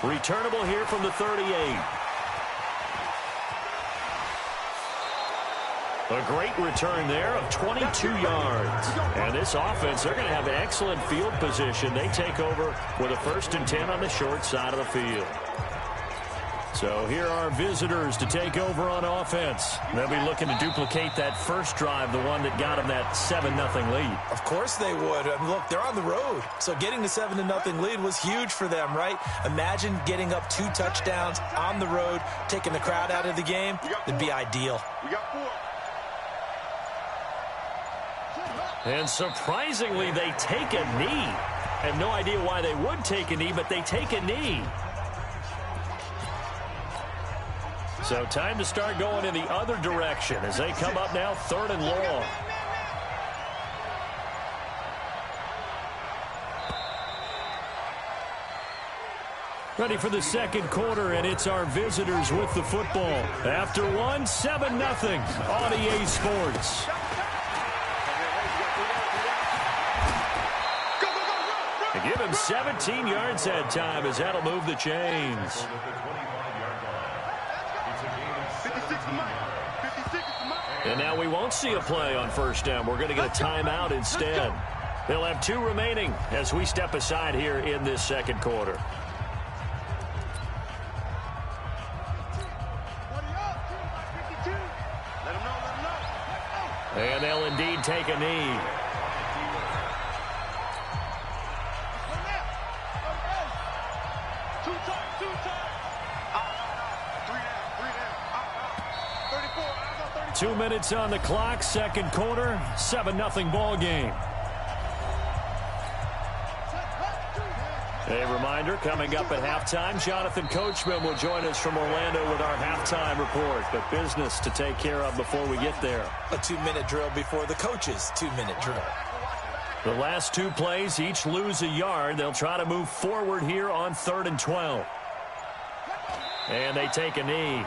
Returnable here from the 38. A great return there of 22 yards. And this offense, they're going to have excellent field position. They take over with a 1st and 10 on the short side of the field. So here are visitors to take over on offense. They'll be looking to duplicate that first drive, the one that got them that 7-0 lead. Of course they would. I mean, look, they're on the road. So getting the 7-0 lead was huge for them, right? Imagine getting up 2 touchdowns on the road, taking the crowd out of the game. It'd be ideal. And surprisingly, they take a knee. I have no idea why they would take a knee, but they take a knee. So time to start going in the other direction as they come up now 3rd and long. Ready for the 2nd quarter, and it's our visitors with the football. After 1, 7-0 on EA Sports. They give him 17 yards that time as that'll move the chains. And now we won't see a play on 1st down. We're going to get a timeout instead. They'll have 2 remaining as we step aside here in this 2nd quarter. And they'll indeed take a knee. Two minutes on the clock, 2nd quarter, 7-0 ball game. A reminder, coming up at halftime, Jonathan Coachman will join us from Orlando with our halftime report. But business to take care of before we get there. A 2-minute drill before the coach's 2-minute drill. The last 2 plays, each lose a yard. They'll try to move forward here on 3rd and 12. And they take a knee.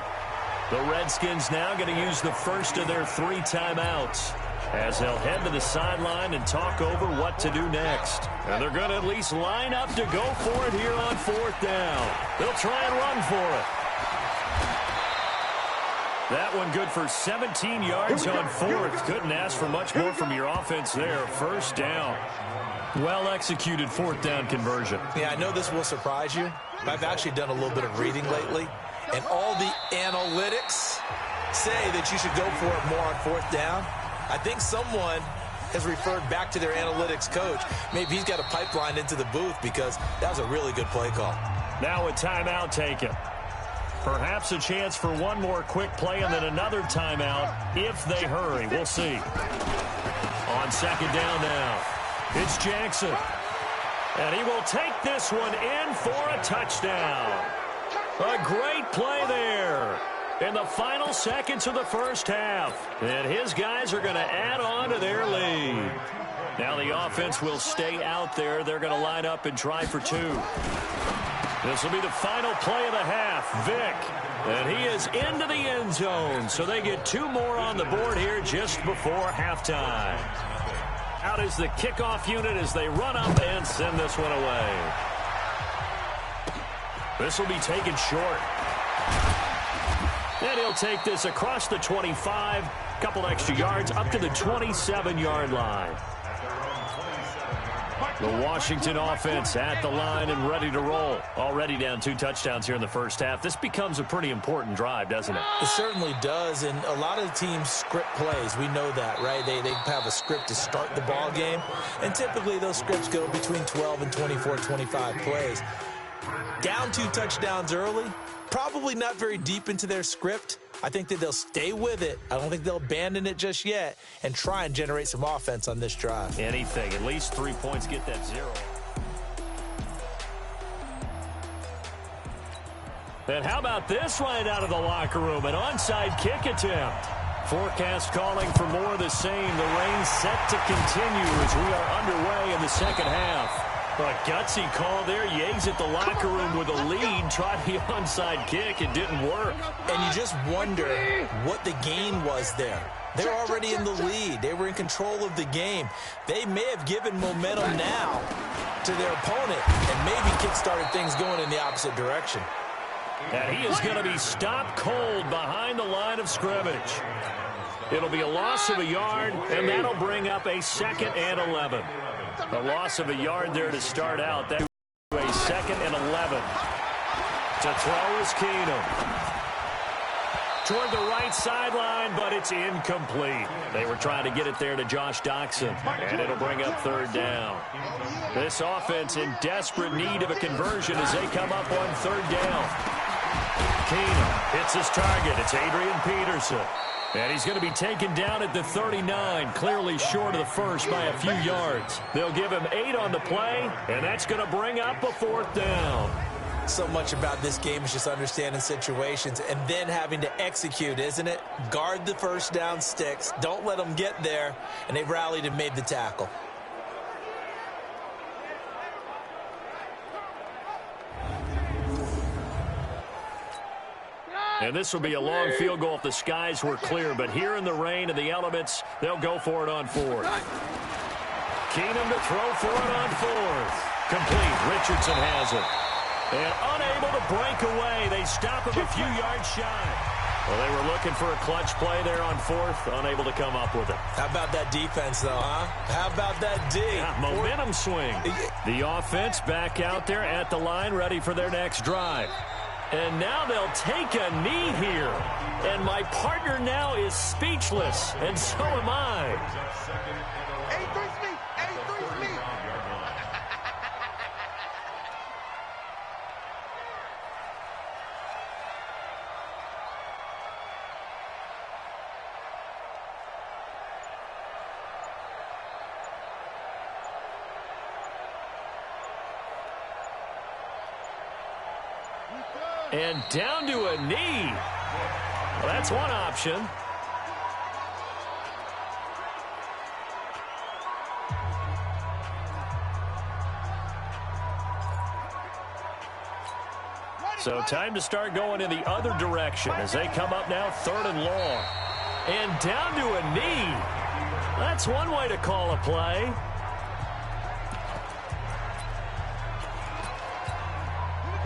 The Redskins now going to use the first of their 3 timeouts as they'll head to the sideline and talk over what to do next. And they're going to at least line up to go for it here on 4th down. They'll try and run for it. That one good for 17 yards on 4th. Couldn't ask for much more from your offense there. 1st down. Well-executed 4th down conversion. Yeah, I know this will surprise you, but I've actually done a little bit of reading lately. And all the analytics say that you should go for it more on 4th down. I think someone has referred back to their analytics coach. Maybe he's got a pipeline into the booth because that was a really good play call. Now a timeout taken. Perhaps a chance for one more quick play and then another timeout if they hurry. We'll see. On second down now, it's Jackson. And he will take this one in for a touchdown. A great play there in the final seconds of the first half. And his guys are going to add on to their lead. Now the offense will stay out there. They're going to line up and try for two. This will be the final play of the half. Vick. And he is into the end zone. So they get two more on the board here just before halftime. Out is the kickoff unit as they run up and send this one away. This will be taken short. And he'll take this across the 25. Couple extra yards up to the 27-yard line. The Washington offense at the line and ready to roll. Already down 2 touchdowns here in the first half. This becomes a pretty important drive, doesn't it? It certainly does, and a lot of teams script plays. We know that, right? They have a script to start the ball game, and typically those scripts go between 12 and 24, 25 plays. Down 2 touchdowns early, probably not very deep into their script. I think that they'll stay with it. I don't think they'll abandon it just yet and try and generate some offense on this drive. Anything. At least 3 points. Get that 0. And how about this right out of the locker room? An onside kick attempt. Forecast calling for more of the same. The rain set to continue as we are underway in the second half. A gutsy call there. You exit the locker room with a lead. Tried the onside kick. It didn't work. And you just wonder what the gain was there. They're already in the lead. They were in control of the game. They may have given momentum now to their opponent and maybe kick-started things going in the opposite direction. And he is going to be stopped cold behind the line of scrimmage. It'll be a loss of a yard, and that'll bring up a 2nd and 11. A loss of a yard there to start out. That's a 2nd and 11. To throw is Keenum. Toward the right sideline, but it's incomplete. They were trying to get it there to Josh Doxson, and it'll bring up 3rd down. This offense in desperate need of a conversion as they come up on 3rd down. Keenum hits his target. It's Adrian Peterson. And he's going to be taken down at the 39, clearly short of the first by a few yards. They'll give him 8 on the play, and that's going to bring up a 4th down. So much about this game is just understanding situations and then having to execute, isn't it? Guard the first down sticks. Don't let them get there. And they rallied and made the tackle. And this will be a long field goal if the skies were clear. But here in the rain and the elements, they'll go for it on 4th. Keenum to throw for it on 4th. Complete. Richardson has it. And unable to break away. They stop him a few yards shy. Well, they were looking for a clutch play there on 4th. Unable to come up with it. How about that defense, though, huh? How about that D? Yeah, momentum swing. The offense back out there at the line, ready for their next drive. And now they'll take a knee here. And my partner now is speechless, and so am I. A3's me. A3's me. And down to a knee. Well, that's one option. So time to start going in the other direction as they come up now 3rd and long. And down to a knee. That's one way to call a play.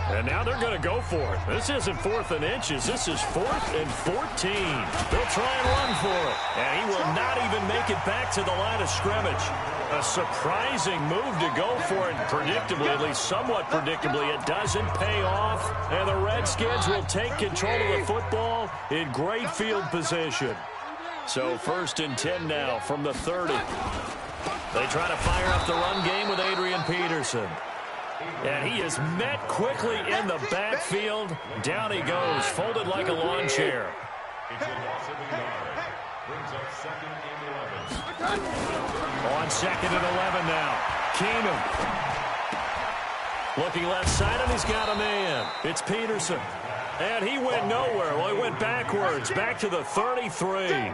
And now they're going to go for it. This isn't 4th and inches. This is 4th and 14. They'll try and run for it. And he will not even make it back to the line of scrimmage. A surprising move to go for it. Predictably, at least somewhat predictably, it doesn't pay off. And the Redskins will take control of the football in great field position. So 1st and 10 now from the 30. They try to fire up the run game with Adrian Peterson. And he is met quickly in the backfield. Down he goes, folded like a lawn chair. It's a loss of a yard. Brings up 2nd and 11. On 2nd and 11 now. Keenum. Looking left side, and he's got a man. It's Peterson. And he went nowhere. Well, he went backwards, back to the 33.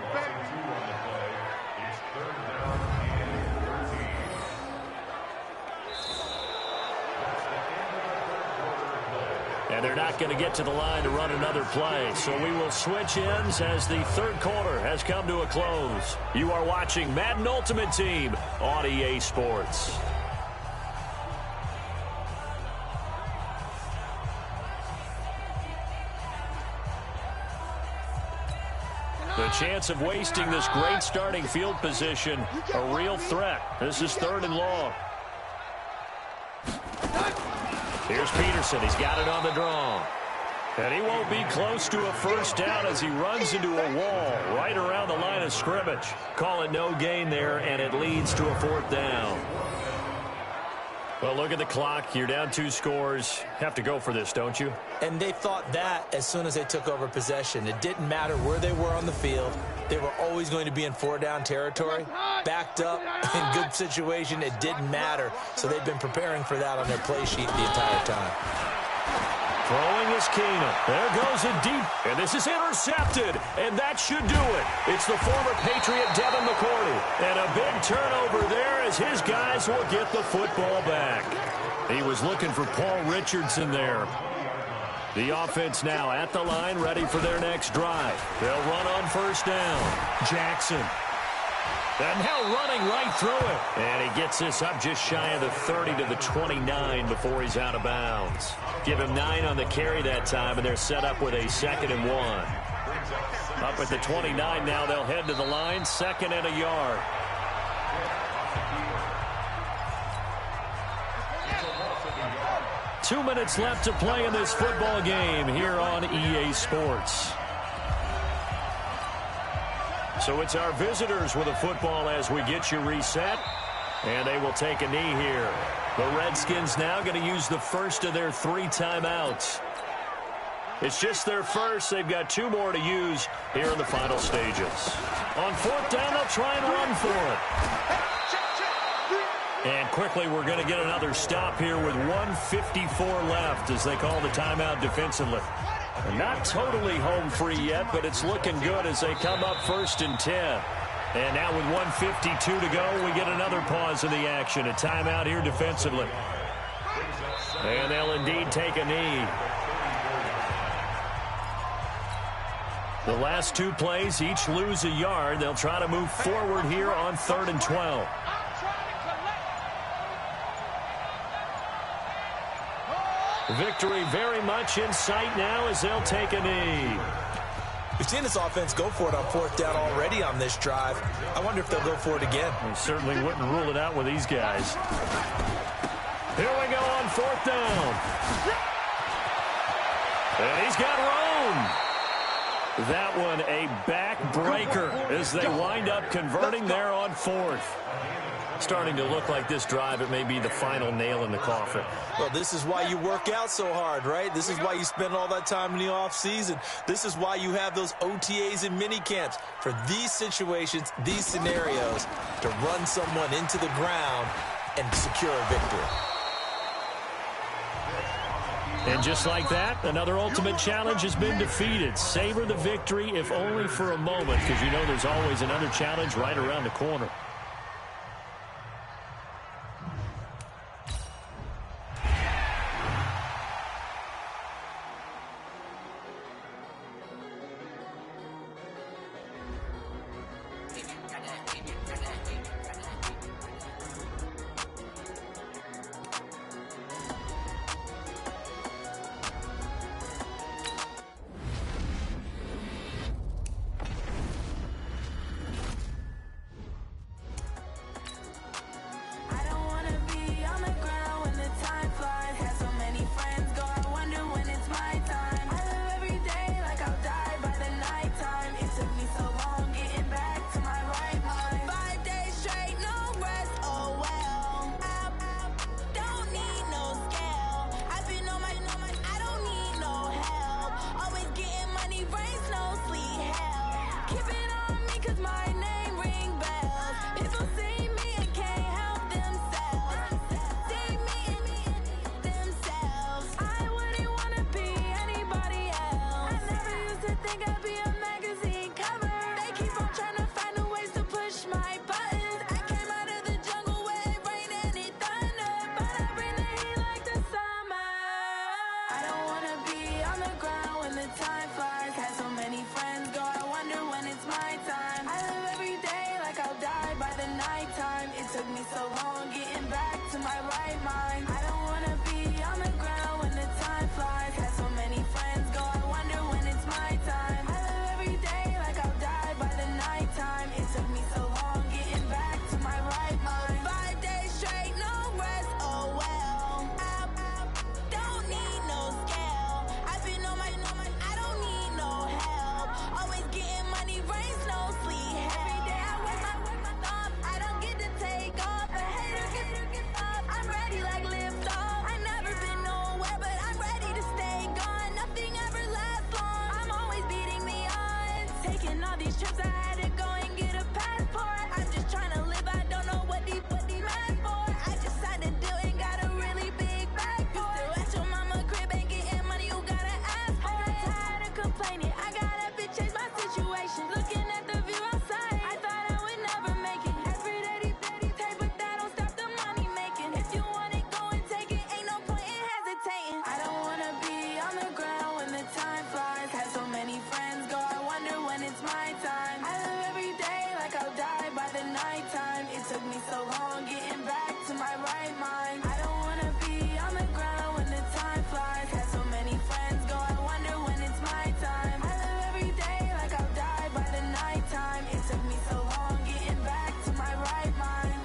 And they're not going to get to the line to run another play. So we will switch ends as the third quarter has come to a close. You are watching Madden Ultimate Team on EA Sports. The chance of wasting this great starting field position, a real threat. This is 3rd and long. Here's Peterson. He's got it on the draw. And he won't be close to a first down as he runs into a wall right around the line of scrimmage. Call it no gain there, and it leads to a 4th down. Well, look at the clock. You're down 2 scores. Have to go for this, don't you? And they thought that as soon as they took over possession. It didn't matter where they were on the field. They were always going to be in 4-down territory. Backed up, in good situation, it didn't matter. So they've been preparing for that on their play sheet the entire time. Throwing is Keenum. There goes it deep. And this is intercepted. And that should do it. It's the former Patriot Devin McCourty. And a big turnover there as his guys will get the football back. He was looking for Paul Richardson there. The offense now at the line, ready for their next drive. They'll run on first down. Jackson. And now running right through it. And he gets this up just shy of the 30 to the 29 before he's out of bounds. Give him 9 on the carry that time, and they're set up with a 2nd and 1. Up at the 29 now, they'll head to the line, 2nd and a yard. Two minutes left to play in this football game here on EA Sports. So it's our visitors with a football as we get you reset. And they will take a knee here. The Redskins now going to use the first of their 3 timeouts. It's just their first. They've got 2 more to use here in the final stages. On 4th down, they'll try and run for it. And quickly, we're going to get another stop here with 1:54 left as they call the timeout defensively. Not totally home free yet, but it's looking good as they come up 1st and 10. And now with 1:52 to go, we get another pause in the action. A timeout here defensively. And they'll indeed take a knee. The last 2 plays each lose a yard. They'll try to move forward here on 3rd and 12. Victory very much in sight now as they'll take a knee. We've seen this offense go for it on 4th down already on this drive. I wonder if they'll go for it again. We certainly wouldn't rule it out with these guys. Here we go on 4th down. And he's got room. That one a backbreaker as they wind up converting there on 4th. Starting to look like this drive, it may be the final nail in the coffin. Well, this is why you work out so hard, right? This is why you spend all that time in the offseason. This is why you have those OTAs and mini camps for these situations, these scenarios, to run someone into the ground and secure a victory. And just like that, another ultimate challenge has been defeated. Savor the victory, if only for a moment, because you know there's always another challenge right around the corner. my time. I live every day like I'll die by the nighttime. It took me so long getting back to my right mind. I don't wanna be on the ground when the time flies. Had so many friends go, I wonder when it's my time. I live every day like I'll die by the nighttime. It took me so long getting back to my right mind.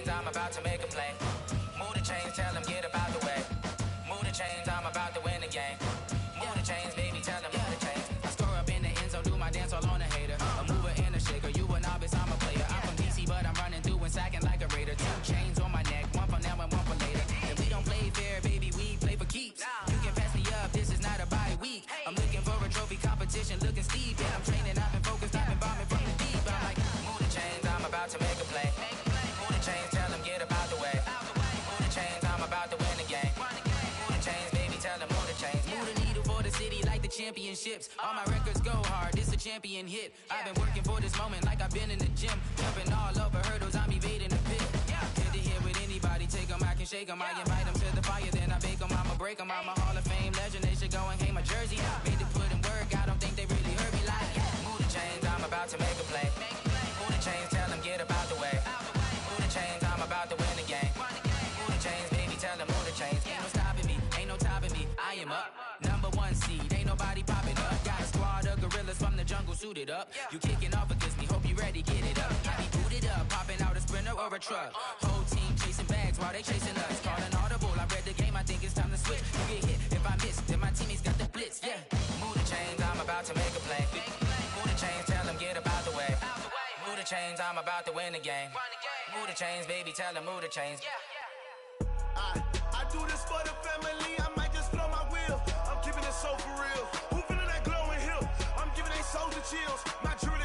I'm about to make a play. Move the chains, tell them get up out the way. Move the chains, I'm about to win the game. Move the chains, baby, tell them move the chains. I score up in the end zone, do my dance all on a hater. A mover and a shaker, you a novice, I'm a player. I'm from DC, but I'm running through and sacking like a raider. 2 chains on my neck, one for now and one for later. And we don't play fair, baby, we play for keeps. You can pass me up, this is not a bye week. I'm looking for a trophy competition, looking steep. And I'm training, I've been focused, I've been bombing from the deep. I'm like, move the chains, I'm about to make a play. Move the chains, tell them get up out the way. Move the chains, I'm about to win the game. Move the chains, baby, tell them move the chains. Move the needle for the city like the championships. All my records go hard, this a champion hit. I've been working for this moment like I've been in the gym. Jumping all over hurdles, I'm evading the pit. Head to head with anybody, take them, I can shake them. I invite them to the fire, then I bake them, I'ma break them. I'm a Hall of Fame legend, they should go and hang my jersey. Made to put in work, I don't think they really heard me like. Move the chains, I'm about to make a play. Move the chains, tell them get up out the way. Move the chains, I'm about to win the game. Move the chains, baby, tell them move the chains. Ain't no stopping me, ain't no topping me. I am up, #1 seed, ain't nobody popping up. Got a squad of gorillas from the jungle suited up. You kicking off against me, hope you ready, get it up. I be booted up, popping out a Sprinter or a truck. Whole team chasing bags while they chasing us. Calling audible, I read the game, I think it's time to switch. You get hit, if I miss, then my teammates got the blitz, yeah. Move the chains, I'm about to make a play. Move the chains, tell them get up out the way. Move the chains, I'm about to win the game. Move the chains, baby, tell them move the chains. I do this for the family, I might just blow my wheel. I'm keeping it so for real. Who feeling that glowing hill? I'm giving they soldier chills. My dream